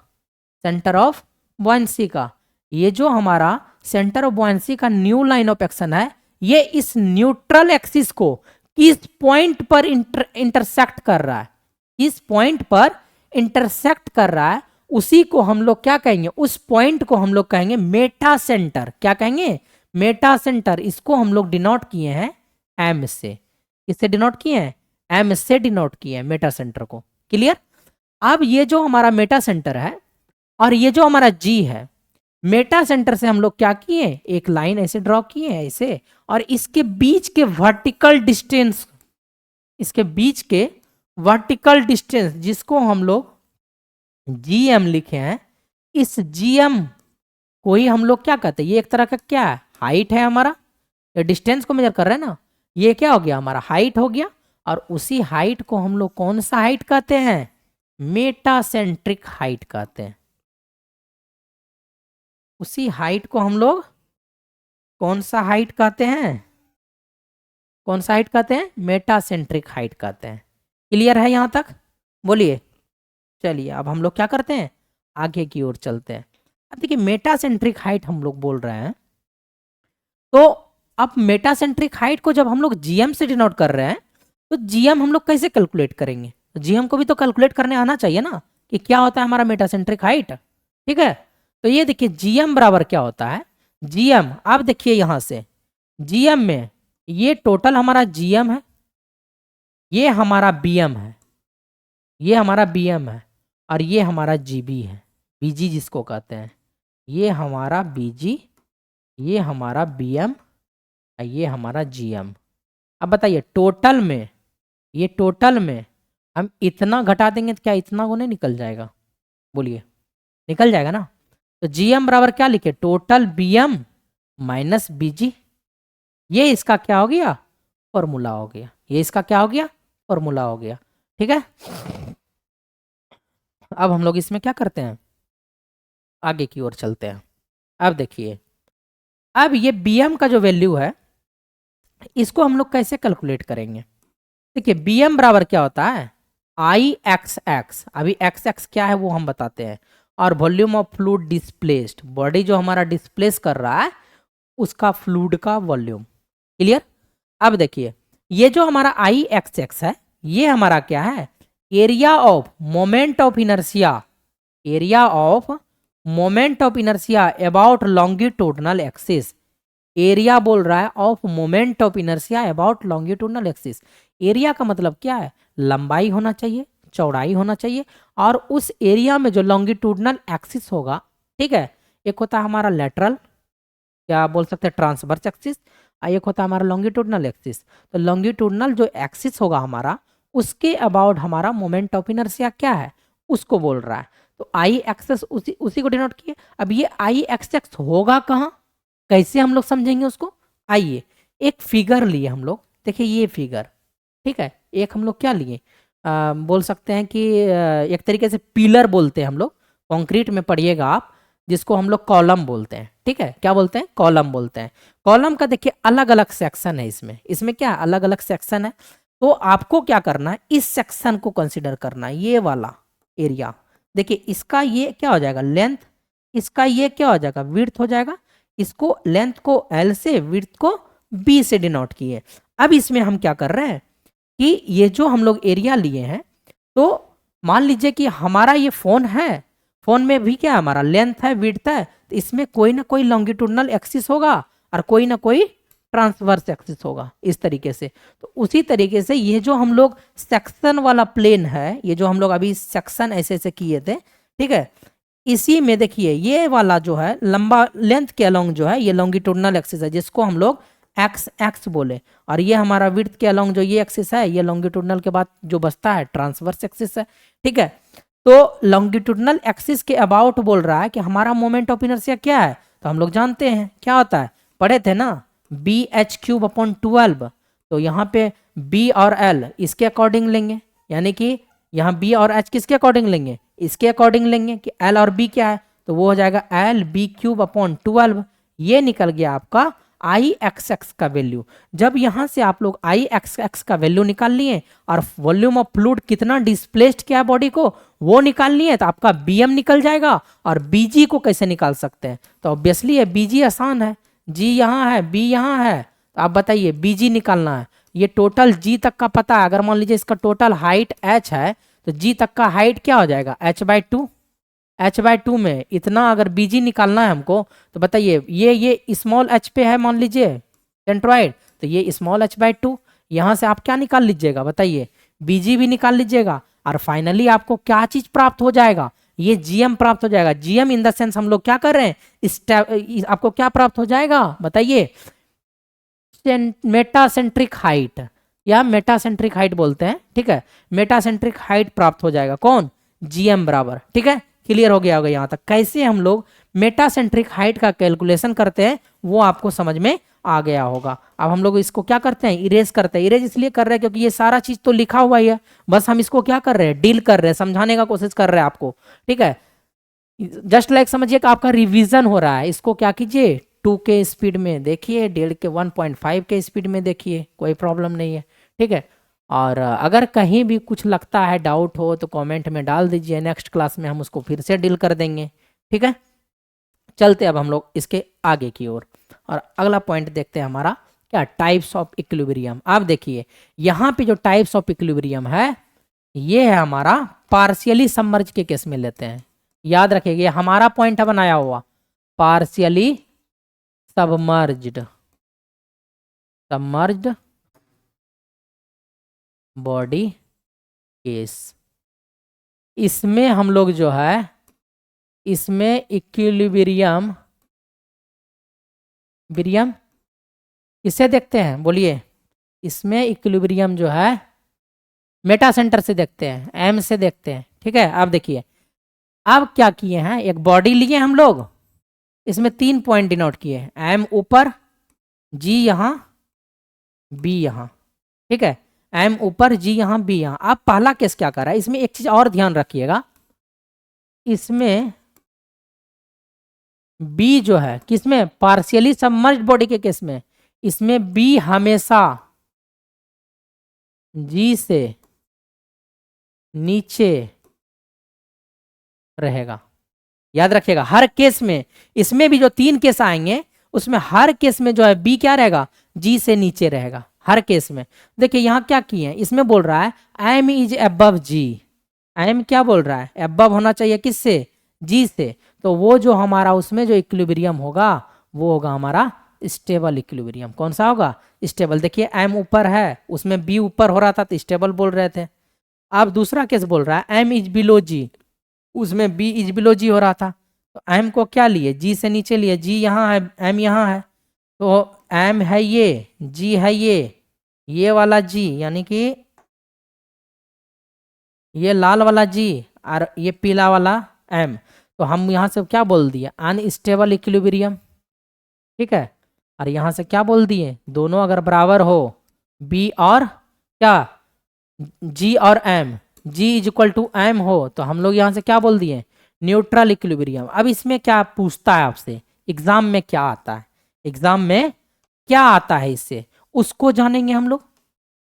सेंटर ऑफ बॉयंसी का। ये जो हमारा सेंटर ऑफ बॉयंसी का न्यू लाइन ऑफ एक्शन है, ये इस न्यूट्रल एक्सिस को किस पॉइंट पर इंटरसेक्ट कर रहा है? किस पॉइंट पर इंटरसेक्ट कर रहा है, उसी को हम लोग क्या कहेंगे? उस पॉइंट को हम लोग कहेंगे मेटा सेंटर। क्या कहेंगे? Meta centre. इसको हम लोग डिनोट किए हैं एम से। किससे डिनोट किए हैं? एम से डिनोट किए हैं मेटा सेंटर को। क्लियर? अब ये जो हमारा मेटा सेंटर है और ये जो हमारा जी है, मेटा सेंटर से हम लोग क्या किए? एक लाइन ऐसे ड्रॉ किए हैं ऐसे, और इसके बीच के वर्टिकल डिस्टेंस, इसके बीच के वर्टिकल डिस्टेंस जिसको हम लोग जीएम लिखे हैं, इस जीएम को ही हम लोग क्या कहते हैं? ये एक तरह का क्या है? हाइट है हमारा। ये डिस्टेंस को मेजर कर रहे हैं ना, ये क्या हो गया? हमारा हाइट हो गया। और उसी हाइट को हम लोग कौन सा हाइट कहते हैं? मेटासेंट्रिक हाइट कहते हैं। उसी हाइट को हम लोग कौन सा हाइट कहते हैं? कौन सा हाइट कहते हैं? मेटासेंट्रिक हाइट कहते हैं। क्लियर है यहां तक? बोलिए। चलिए अब हम लोग क्या करते हैं? आगे की ओर चलते हैं। अब देखिए मेटासेंट्रिक हाइट हम लोग बोल रहे हैं, तो अब मेटासेंट्रिक हाइट को जब हम लोग जीएम से डिनोट कर रहे हैं, तो जीएम हम लोग कैसे कैलकुलेट करेंगे? जीएम को भी तो कैलकुलेट करने आना चाहिए ना, कि क्या होता है हमारा मेटासेंट्रिक हाइट। ठीक है, तो ये देखिए जीएम बराबर क्या होता है? जीएम, आप देखिए यहां से जीएम में ये टोटल हमारा जीएम है, ये हमारा बीएम है, ये हमारा बीएम है, और ये हमारा जीबी है, बीजी जिसको कहते हैं। ये हमारा बीजी, ये हमारा बीएम, ये हमारा जीएम। अब बताइए टोटल में, ये टोटल में हम इतना घटा देंगे तो क्या इतना को नहीं निकल जाएगा? बोलिए, निकल जाएगा ना। तो जीएम बराबर क्या लिखे? टोटल बीएम माइनस बीजी। ये इसका क्या हो गया? फॉर्मूला हो गया। ये इसका क्या हो गया? फॉर्मूला हो गया। ठीक है, अब हम लोग इसमें क्या करते हैं? आगे की ओर चलते हैं। अब देखिए, अब ये बीएम का जो वैल्यू है, इसको हम लोग कैसे कैलकुलेट करेंगे? देखिए बीएम बराबर क्या होता है? आई एक्स एक्स। अभी एक्स एक्स क्या है वो हम बताते हैं। और volume of fluid displaced, body जो हमारा डिस्प्लेस कर रहा है उसका फ्लूइड का वॉल्यूम। क्लियर? अब देखिए ये जो हमारा आई एक्स एक्स है, ये हमारा क्या है? Area of moment of inertia, area of moment of inertia about longitudinal axis. Area बोल रहा है of moment of inertia about longitudinal axis. Area का मतलब क्या है? लंबाई होना चाहिए, चौड़ाई होना चाहिए, और उस एरिया में जो लॉन्गिट्यूडनल एक्सिस होगा, ठीक है, एक होता है हमारा लेटरल, क्या बोल सकते हैं, ट्रांसवर्स एक्सिस, और एक होता है हमारा लॉन्गिट्यूडनल एक्सिस। तो लॉन्गिट्यूडनल जो एक्सिस होगा हमारा, उसके अबाउट हमारा मोमेंट ऑफ इनर्शिया क्या है उसको बोल रहा है। तो आई एक्सेस उसी को डिनोट किए। अब ये आई एक्स होगा कहाँ, कैसे हम लोग समझेंगे उसको? आइए एक फिगर लिए हम लोग। देखिए ये फिगर, ठीक है, एक हम लोग क्या लिए, बोल सकते हैं कि एक तरीके से पिलर बोलते हैं हम लोग, कंक्रीट में पढ़िएगा आप, जिसको हम लोग कॉलम बोलते हैं। ठीक है, क्या बोलते हैं? कॉलम बोलते हैं। कॉलम का देखिए अलग अलग सेक्शन है इसमें, इसमें क्या अलग अलग सेक्शन है। तो आपको क्या करना है? इस सेक्शन को कंसिडर करना है, ये वाला एरिया। देखिए इसका ये क्या हो जाएगा? लेंथ। इसका ये क्या हो जाएगा? विड्थ हो जाएगा। इसको लेंथ को L से, विड्थ को B से डिनोट किए। अब इसमें हम क्या कर रहे हैं कि ये जो हम लोग एरिया लिए हैं, तो मान लीजिए कि हमारा ये फोन है, फोन में भी क्या है हमारा? लेंथ है, विड्थ है, तो इसमें कोई ना कोई लॉन्गिट्यूडनल एक्सिस होगा और कोई ना कोई ट्रांसवर्स एक्सिस होगा, इस तरीके से। तो उसी तरीके से ये जो हम लोग सेक्शन वाला प्लेन है, ये जो हम लोग अभी सेक्शन ऐसे ऐसे किए थे, ठीक है, इसी में देखिए ये वाला जो है लंबा लेंथ के अलोंग जो है ये लॉन्गिट्यूडनल एक्सिस है, जिसको हम लोग एक्स एक्स बोले, और ये हमारा विड्थ के अलोंग जो ये एक्सिस है, ये लॉन्गिट्यूडनल के बाद जो बचता है ट्रांसवर्स एक्सिस है। ठीक है, तो लॉन्गिट्यूडनल एक्सिस के अबाउट बोल रहा है कि हमारा मोमेंट ऑफ इनर्शिया क्या है, तो हम लोग जानते हैं क्या होता है, पढ़े थे ना, BH³/12। तो यहाँ पे B और L इसके अकॉर्डिंग लेंगे, यानी कि यहाँ B और H किसके अकॉर्डिंग लेंगे? इसके अकॉर्डिंग लेंगे कि L और B क्या है, तो वो हो जाएगा एल बी क्यूब अपॉन 12। ये निकल गया आपका आई एक्स एक्स का वैल्यू। जब यहां से आप लोग आई एक्स एक्स का वैल्यू निकाल लिए और वॉल्यूम ऑफ फ्लूइड कितना डिस्प्लेस्ड किया बॉडी को वो निकाल लिए, तो आपका बीएम निकल जाएगा। और बीजी को कैसे निकाल सकते हैं, तो ऑब्वियसली है बीजी आसान है, जी यहाँ है बी यहाँ है, तो आप बताइए बीजी निकालना है। ये टोटल जी तक का पता है, अगर मान लीजिए इसका टोटल हाइट एच है तो जी तक का हाइट क्या हो जाएगा h/2। h/2 में इतना अगर बीजी निकालना है हमको, तो बताइए ये स्मॉल h पे है मान लीजिए सेंट्रॉइड, तो ये स्मॉल h/2। यहाँ से आप क्या निकाल लीजिएगा बताइए, बीजी भी निकाल लीजिएगा। और फाइनली आपको क्या चीज प्राप्त हो जाएगा, ये जीएम प्राप्त हो जाएगा। जीएम इन द सेंस हम लोग क्या कर रहे हैं, आपको क्या प्राप्त हो जाएगा बताइए, मेटासेंट्रिक हाइट या मेटासेंट्रिक हाइट बोलते हैं, ठीक है। मेटासेंट्रिक हाइट प्राप्त हो जाएगा, कौन, जीएम बराबर, ठीक है। क्लियर हो गया होगा यहाँ तक। कैसे हम लोग मेटासेंट्रिक हाइट का कैलकुलेशन करते हैं वो आपको समझ में आ गया होगा। अब हम लोग इसको क्या करते हैं, इरेज करते हैं। इरेज इसलिए कर रहे हैं क्योंकि ये सारा चीज तो लिखा हुआ ही है, बस हम इसको क्या कर रहे हैं, डील कर रहे हैं, समझाने का कोशिश कर रहे हैं आपको, ठीक है। जस्ट लाइक समझिए कि आपका रिवीजन हो रहा है। इसको क्या कीजिए 2 के स्पीड में देखिए, 1.5 के 1.5 के स्पीड में देखिए, कोई प्रॉब्लम नहीं है, ठीक है। और अगर कहीं भी कुछ लगता है, डाउट हो तो कमेंट में डाल दीजिए, नेक्स्ट क्लास में हम उसको फिर से डील कर देंगे, ठीक है। चलते अब हम लोग इसके आगे की ओर और अगला पॉइंट देखते हैं हमारा क्या, टाइप्स ऑफ इक्विलिब्रियम। आप देखिए यहाँ पे जो टाइप्स ऑफ इक्विलिब्रियम है ये है हमारा पार्शियली सबमर्ज के केस में लेते हैं। याद रखिए हमारा पॉइंट है बनाया हुआ, पार्शियली सबमर्ज्ड बॉडी केस। इसमें हम लोग जो है इसमें इक्विलिब्रियम किससे देखते हैं बोलिए, इसमें इक्विलिब्रियम जो है मेटा सेंटर से देखते हैं, एम से देखते हैं, ठीक है। आप देखिए अब क्या किए हैं, एक बॉडी लिए हम लोग, इसमें 3 पॉइंट डिनोट किए हैं, एम ऊपर, जी यहाँ, बी यहाँ, ठीक है। एम ऊपर, जी यहाँ, बी यहाँ। अब पहला केस क्या कर रहा है, इसमें एक चीज और ध्यान रखिएगा, इसमें बी जो है किसमें, पार्शियली सबमर्ज्ड बॉडी के केस में, इसमें बी हमेशा जी से नीचे रहेगा। याद रखिएगा हर केस में, इसमें भी जो 3 केस आएंगे उसमें हर केस में जो है बी क्या रहेगा, जी से नीचे रहेगा हर केस में। देखिए यहाँ क्या किए हैं, इसमें बोल रहा है M is above G, M क्या बोल रहा है, अबव होना चाहिए किससे, जी से। तो वो जो हमारा उसमें जो इक्विलिब्रियम होगा वो होगा हमारा स्टेबल इक्विलिब्रियम। कौन सा होगा, स्टेबल। देखिए एम ऊपर है, उसमें बी ऊपर हो रहा था तो स्टेबल बोल रहे थे। अब दूसरा केस बोल रहा है एम इज बिलो जी, उसमें बी इज बिलो जी हो रहा था, तो एम को क्या लिए, जी से नीचे लिए, जी यहाँ है, एम यहाँ है, तो एम है ये, जी है ये वाला जी, यानी कि ये लाल वाला जी और ये पीला वाला एम। तो हम यहाँ से क्या बोल दिए, अनस्टेबल इक्विलिब्रियम, ठीक है। और यहाँ से क्या बोल दिए, दोनों अगर बराबर हो, बी और क्या, जी और M, G is equal to M हो, तो हम लोग यहाँ से क्या बोल दिए, न्यूट्रल इक्विलिब्रियम। अब इसमें क्या पूछता है आपसे, एग्जाम में क्या आता है, एग्जाम में क्या आता है इससे उसको जानेंगे हम लोग।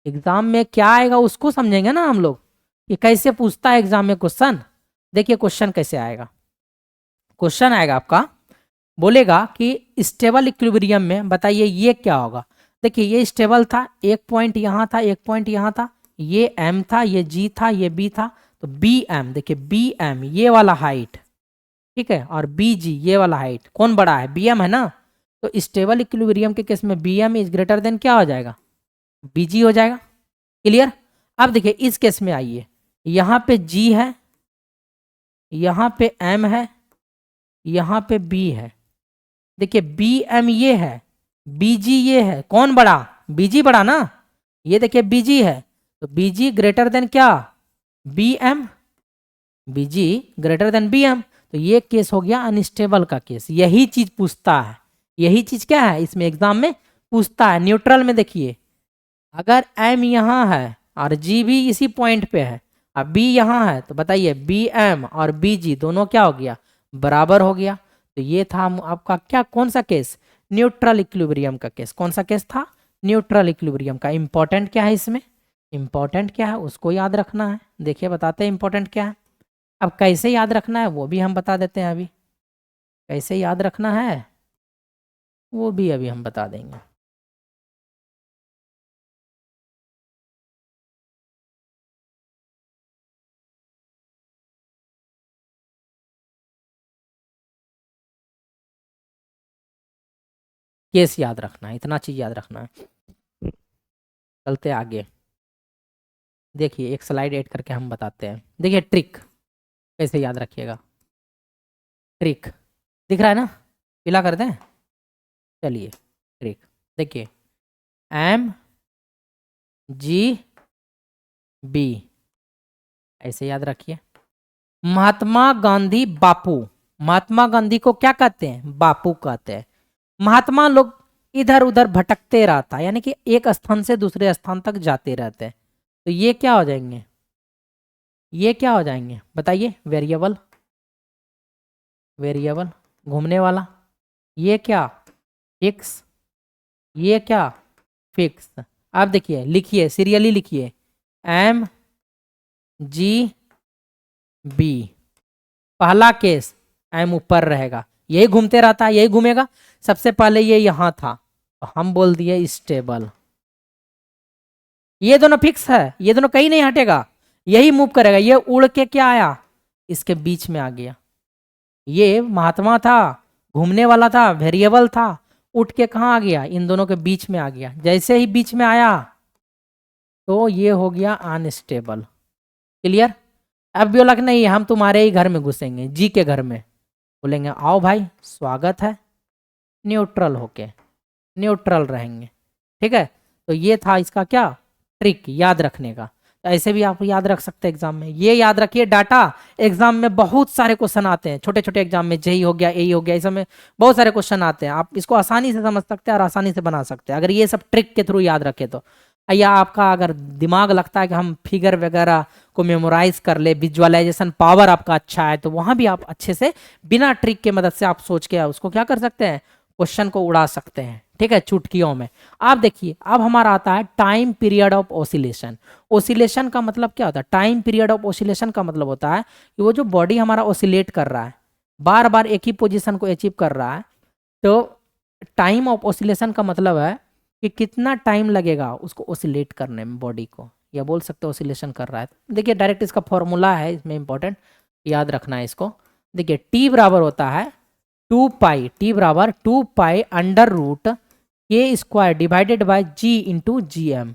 एग्जाम में क्या आएगा उसको समझेंगे ना हम लोग, कि कैसे पूछता है एग्जाम में क्वेश्चन। देखिए क्वेश्चन कैसे आएगा, क्वेश्चन आएगा आपका, बोलेगा कि स्टेबल इक्विलिब्रियम में बताइए ये क्या होगा। देखिए ये स्टेबल था, एक पॉइंट यहाँ था, एक पॉइंट यहाँ था, ये एम था, ये जी था, ये बी था, तो बी एम, देखिए बी एम ये वाला हाइट, ठीक है, और बी जी ये वाला हाइट, कौन बड़ा है, बी एम है ना। तो स्टेबल इक्विलिब्रियम के केस में B M is greater than क्या हो जाएगा, बी जी हो जाएगा। क्लियर। अब देखिए इस केस में आइए, यहाँ पे जी है, यहाँ पे एम है, यहाँ पे बी है। देखिए बी एम ये है, बी जी ये है, कौन बड़ा, बी जी बड़ा ना, ये देखिए बी जी है, तो बी जी ग्रेटर देन क्या, बी एम, बी जी ग्रेटर देन बी एम। तो ये केस हो गया अनस्टेबल का केस, यही चीज पूछता है, यही चीज क्या है इसमें एग्जाम में पूछता है। न्यूट्रल में देखिए अगर एम यहाँ है और जी भी इसी पॉइंट पे है और बी यहाँ है, तो बताइए बी एम और बी जी दोनों क्या हो गया, बराबर हो गया। तो ये था आपका क्या, कौन सा केस, न्यूट्रल इक्विलिब्रियम का केस। कौन सा केस था, न्यूट्रल इक्विलिब्रियम का। इंपॉर्टेंट क्या है इसमें, इंपॉर्टेंट क्या है उसको याद रखना है। देखिए बताते हैं इंपॉर्टेंट क्या है। अब कैसे याद रखना है वो भी हम बता देते हैं। अभी कैसे याद रखना है वो भी अभी हम बता देंगे। केस याद रखना है, इतना चीज याद रखना है। चलते आगे, देखिए एक स्लाइड ऐड करके हम बताते हैं। देखिए ट्रिक कैसे याद रखिएगा। ट्रिक दिख रहा है ना, पिला कर दें। चलिए ट्रिक देखिए, एम जी बी, ऐसे याद रखिए। महात्मा गांधी बापू, महात्मा गांधी को क्या कहते हैं, बापू कहते हैं। महात्मा लोग इधर उधर भटकते रहता है, यानी कि एक स्थान से दूसरे स्थान तक जाते रहते हैं। तो ये क्या हो जाएंगे, ये क्या हो जाएंगे बताइए, वेरिएबल, वेरिएबल घूमने वाला। ये क्या, फिक्स, ये क्या, फिक्स। आप देखिए लिखिए, सीरियली लिखिए, एम जी बी। पहला केस एम ऊपर रहेगा, यही घूमते रहता है, यही घूमेगा। सबसे पहले ये यहां था, तो हम बोल दिए स्टेबल। ये दोनों फिक्स है, ये दोनों कहीं नहीं हटेगा, यही मूव करेगा। ये उड़ के क्या आया, इसके बीच में आ गया। ये महात्मा था, घूमने वाला था, वेरिएबल था, उठ के कहाँ आ गया, इन दोनों के बीच में आ गया। जैसे ही बीच में आया तो ये हो गया अनस्टेबल। क्लियर। अब बोला कि नहीं हम तुम्हारे ही घर में घुसेंगे, जी के घर में। बोलेंगे आओ भाई स्वागत है, न्यूट्रल होके, न्यूट्रल रहेंगे। ठीक है। तो ये था इसका क्या, ट्रिक याद रखने का। तो ऐसे भी आप याद रख सकते हैं एग्जाम में। ये याद रखिए डाटा, एग्जाम में बहुत सारे क्वेश्चन आते हैं, छोटे छोटे एग्जाम में, जेई हो गया, एई हो गया, इस में बहुत सारे क्वेश्चन आते हैं। आप इसको आसानी से समझ सकते हैं और आसानी से बना सकते हैं अगर ये सब ट्रिक के थ्रू याद रखे तो। या आपका अगर दिमाग लगता है कि हम फिगर वगैरह को मेमोराइज कर ले, विजुअलाइजेशन पावर आपका अच्छा है, तो वहां भी आप अच्छे से बिना ट्रिक के मदद से आप सोच के उसको क्या कर सकते हैं, क्वेश्चन को उड़ा सकते हैं। ठीक है, चुटकियों में। आप देखिए अब हमारा आता है time period of oscillation. Oscillation का मतलब क्या होता है, टाइम पीरियड ऑफ ओसिलेशन का मतलब होता है कि वो जो बॉडी हमारा ओसिलेट कर रहा है, बार बार एक ही पोजीशन को अचीव कर रहा है, तो टाइम ऑफ ओसिलेशन का मतलब है कि कितना टाइम लगेगा उसको ओसिलेट करने में बॉडी को, या बोल सकते हो ओसिलेशन कर रहा है। देखिए डायरेक्ट इसका फॉर्मूला है इसमें, इंपॉर्टेंट याद रखना है इसको। देखिए टी बराबर होता है 2 पाई, टी बराबर 2 pi under root K square divided by G into G M.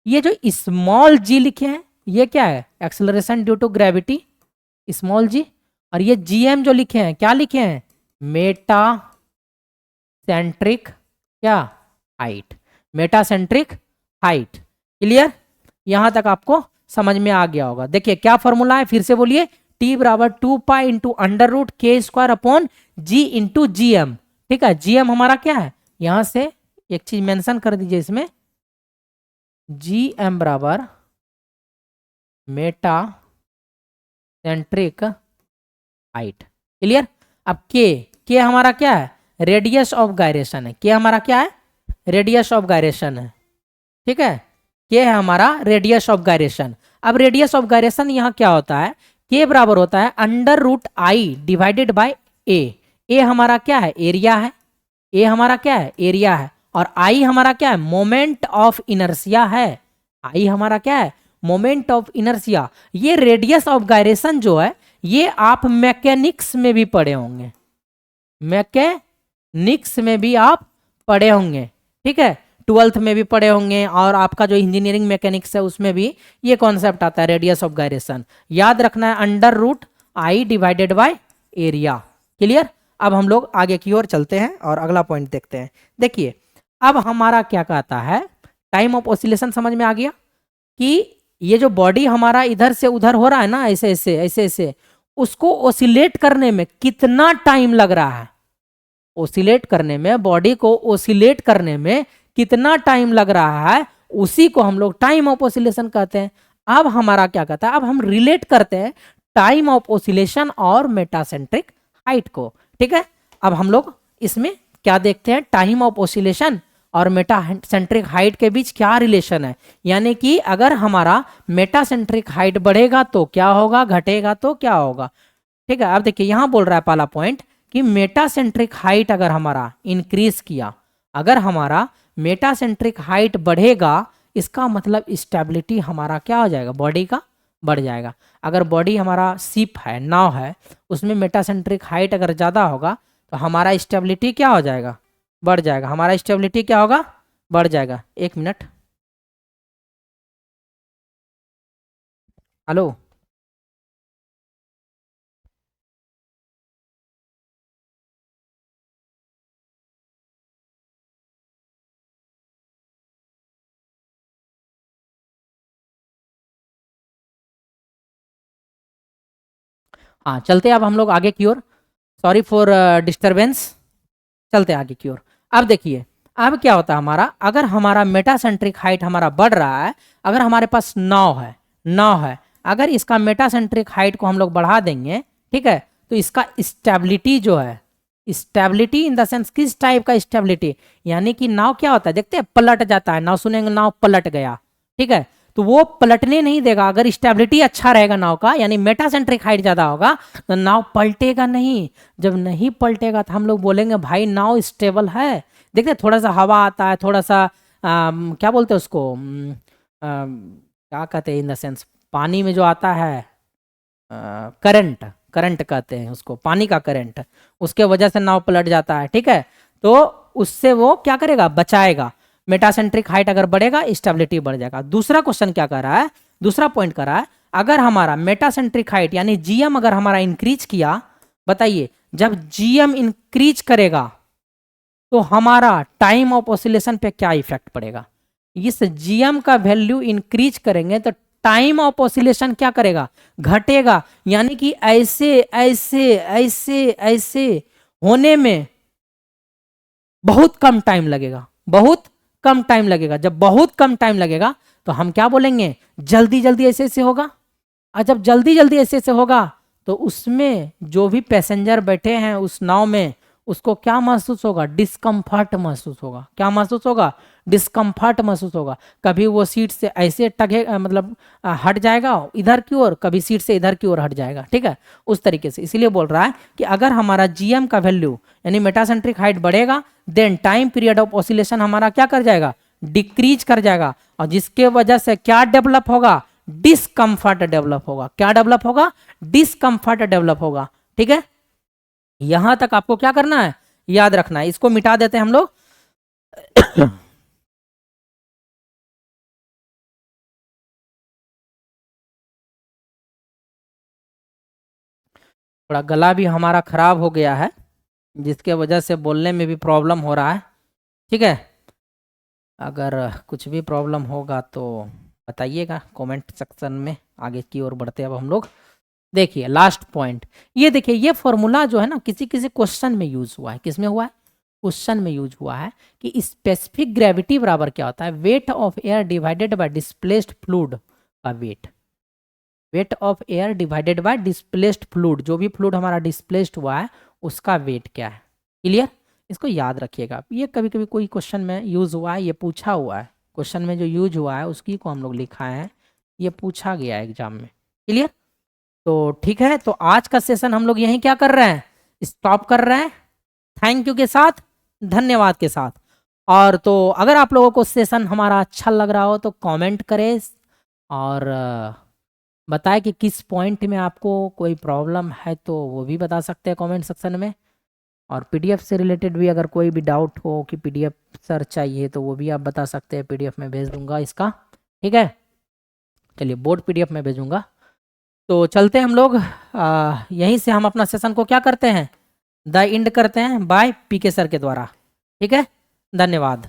ये जो स्मॉल जी लिखे हैं ये क्या है, acceleration due to gravity, small G. और ये जी एम जो लिखे हैं क्या लिखे हैं, मेटा सेंट्रिक क्या height, Meta centric height. Clear, यहां तक आपको समझ में आ गया होगा। देखिए क्या फॉर्मूला है, फिर से बोलिए, टी बराबर 2 pi into under root K square upon जी इंटू जी एम। ठीक है, जी एम हमारा क्या है, यहां से एक चीज मेंशन कर दीजिए इसमें, जी एम बराबर मेटा सेंट्रिक हाइट। क्लियर। अब के हमारा क्या है, रेडियस ऑफ गायरेशन है। के हमारा क्या है, रेडियस ऑफ गायरेशन है। ठीक है, के है हमारा रेडियस ऑफ गायरेशन। अब रेडियस ऑफ गायरेशन यहाँ क्या होता है, के बराबर होता है under root I divided by A. A हमारा क्या है, एरिया है, ए हमारा क्या है, एरिया है, और आई हमारा क्या है, मोमेंट ऑफ इनर्सिया है। आई हमारा क्या है, मोमेंट ऑफ इनर्सिया। ये रेडियस ऑफ गायरेशन जो है ये आप मैकेनिक्स में भी पढ़े होंगे, मैकेनिक्स में भी आप पढ़े होंगे। ठीक है, 12th में भी पढ़े होंगे, और आपका जो इंजीनियरिंग मैकेनिक्स है उसमें भी ये कॉन्सेप्ट आता है, रेडियस ऑफ गायरेशन। याद रखना है under root I divided by area. Clear. अब हम लोग आगे की ओर चलते हैं और अगला पॉइंट देखते हैं। देखिए अब हमारा क्या कहता है, टाइम ऑफ ऑसिलेशन समझ में आ गया कि ये जो बॉडी हमारा इधर से उधर हो रहा है ना, ऐसे ऐसे ऐसे ऐसे, उसको ओसिलेट करने में कितना टाइम लग रहा है, ओसिलेट करने में, बॉडी को ओसिलेट करने में कितना टाइम लग रहा है, उसी को हम लोग टाइम ऑफ ओसिलेशन कहते हैं। अब हमारा क्या कहता है, अब हम रिलेट करते हैं टाइम ऑफ ओसिलेशन और मेटासेंट्रिक हाइट को, ठीक है। अब हम लोग इसमें क्या देखते हैं, टाइम ऑफ ऑसिलेशन और मेटासेंट्रिक हाइट के बीच क्या रिलेशन है, यानी कि अगर हमारा मेटासेंट्रिक हाइट बढ़ेगा तो क्या होगा, घटेगा तो क्या होगा, ठीक है। अब देखिए यहां बोल रहा है पहला पॉइंट कि मेटासेंट्रिक हाइट अगर हमारा इंक्रीज किया, अगर हमारा मेटासेंट्रिक हाइट बढ़ेगा, इसका मतलब स्टेबिलिटी हमारा क्या हो जाएगा, बॉडी का बढ़ जाएगा। अगर बॉडी हमारा शिप है, नाव है, उसमें मेटासेंट्रिक हाइट अगर ज़्यादा होगा तो हमारा स्टेबिलिटी क्या हो जाएगा, बढ़ जाएगा। हमारा स्टेबिलिटी क्या होगा, बढ़ जाएगा। एक मिनट, हेलो। हाँ चलते हैं अब हम लोग आगे की ओर, सॉरी फॉर डिस्टरबेंस, चलते हैं आगे की ओर। अब देखिए अब क्या होता है हमारा, अगर हमारा मेटासेंट्रिक हाइट हमारा बढ़ रहा है, अगर हमारे पास नाव है, अगर इसका मेटासेंट्रिक हाइट को हम लोग बढ़ा देंगे, ठीक है, तो इसका स्टेबिलिटी जो है, स्टेबिलिटी इन द सेंस किस टाइप का स्टेबिलिटी, यानी कि नाव क्या होता है, देखते हैं पलट जाता है, नाव सुनेंगे नाव पलट गया, ठीक है, तो वो पलटने नहीं देगा। अगर स्टेबिलिटी अच्छा रहेगा नाव का, यानी मेटासेंट्रिक हाइट ज्यादा होगा, तो नाव पलटेगा नहीं। जब नहीं पलटेगा तो हम लोग बोलेंगे भाई नाव स्टेबल है। देखते थोड़ा सा हवा आता है, थोड़ा सा क्या बोलते हैं उसको, क्या कहते हैं इन द सेंस, पानी में जो आता है करंट, करंट कहते हैं उसको, पानी का करंट, उसके वजह से नाव पलट जाता है, ठीक है। तो उससे वो क्या करेगा, बचाएगा। मेटासेंट्रिक हाइट अगर बढ़ेगा स्टेबिलिटी बढ़ जाएगा। दूसरा क्वेश्चन क्या कर रहा है, दूसरा पॉइंट कर रहा है, अगर हमारा मेटासेंट्रिक हाइट यानी जीएम अगर हमारा इंक्रीज किया, बताइए जब जीएम इंक्रीज करेगा तो हमारा टाइम ऑफ ऑसिलेशन पे क्या इफेक्ट पड़ेगा। इस जीएम का वैल्यू इंक्रीज करेंगे तो टाइम ऑफ ऑसिलेशन क्या करेगा, घटेगा। यानी कि ऐसे ऐसे ऐसे ऐसे होने में बहुत कम टाइम लगेगा, बहुत कम टाइम लगेगा। जब बहुत कम टाइम लगेगा तो हम क्या बोलेंगे, जल्दी जल्दी ऐसे ऐसे होगा। और जब जल्दी जल्दी ऐसे ऐसे होगा तो उसमें जो भी पैसेंजर बैठे हैं उस नाव में, उसको क्या महसूस होगा, डिस्कम्फर्ट महसूस होगा। क्या महसूस होगा, डिस्कम्फर्ट महसूस होगा। कभी वो सीट से ऐसे टगे मतलब हट जाएगा इधर की ओर, कभी सीट से इधर की ओर हट जाएगा, ठीक है, उस तरीके से। इसीलिए बोल रहा है कि अगर हमारा जीएम का वैल्यू यानी मेटासेंट्रिक हाइट बढ़ेगा, then time period of oscillation हमारा क्या कर जाएगा, डिक्रीज कर जाएगा। और जिसके वजह से क्या डेवलप होगा, डिस्कम्फर्ट डेवलप होगा। क्या डेवलप होगा, डिस्कम्फर्ट डेवलप होगा, ठीक है। यहां तक आपको क्या करना है, याद रखना है। इसको मिटा देते हैं हम लोग। थोड़ा गला भी हमारा खराब हो गया है, जिसके वजह से बोलने में भी प्रॉब्लम हो रहा है, ठीक है। अगर कुछ भी प्रॉब्लम होगा तो बताइएगा कमेंट सेक्शन में। आगे की ओर बढ़ते हैं अब हम लोग। देखिए लास्ट पॉइंट, ये देखिए ये फॉर्मूला जो है ना किसी किसी क्वेश्चन में यूज हुआ है। किसमें हुआ है, क्वेश्चन में यूज हुआ है कि स्पेसिफिक ग्रेविटी बराबर क्या होता है, weight of air divided by displaced fluid का weight. Weight of air divided by displaced fluid, जो भी फ्लूइड हमारा डिस्प्लेस्ड हुआ है उसका वेट क्या है। क्लियर, इसको याद रखिएगा। ये कभी कभी कोई क्वेश्चन में यूज हुआ है, ये पूछा हुआ है, क्वेश्चन में जो यूज हुआ है उसकी को हम लोग लिखा है, ये पूछा गया है एग्जाम में। क्लियर, तो ठीक है। तो आज का सेशन हम लोग यहीं क्या कर रहे हैं, स्टॉप कर रहे हैं, थैंक यू के साथ, धन्यवाद के साथ। और तो अगर आप लोगों को सेशन हमारा अच्छा लग रहा हो तो कमेंट करें और बताएं कि किस पॉइंट में आपको कोई प्रॉब्लम है, तो वो भी बता सकते हैं कमेंट सेक्शन में। और पीडीएफ से रिलेटेड भी अगर कोई भी डाउट हो कि पीडीएफ सर चाहिए तो वो भी आप बता सकते हैं, पीडीएफ में भेज दूंगा इसका, ठीक है। चलिए बोर्ड पीडीएफ में भेजूंगा। तो चलते हैं हम लोग, यहीं से हम अपना सेशन को क्या करते हैं, द एंड करते हैं बाय पीके सर के द्वारा, ठीक है। धन्यवाद।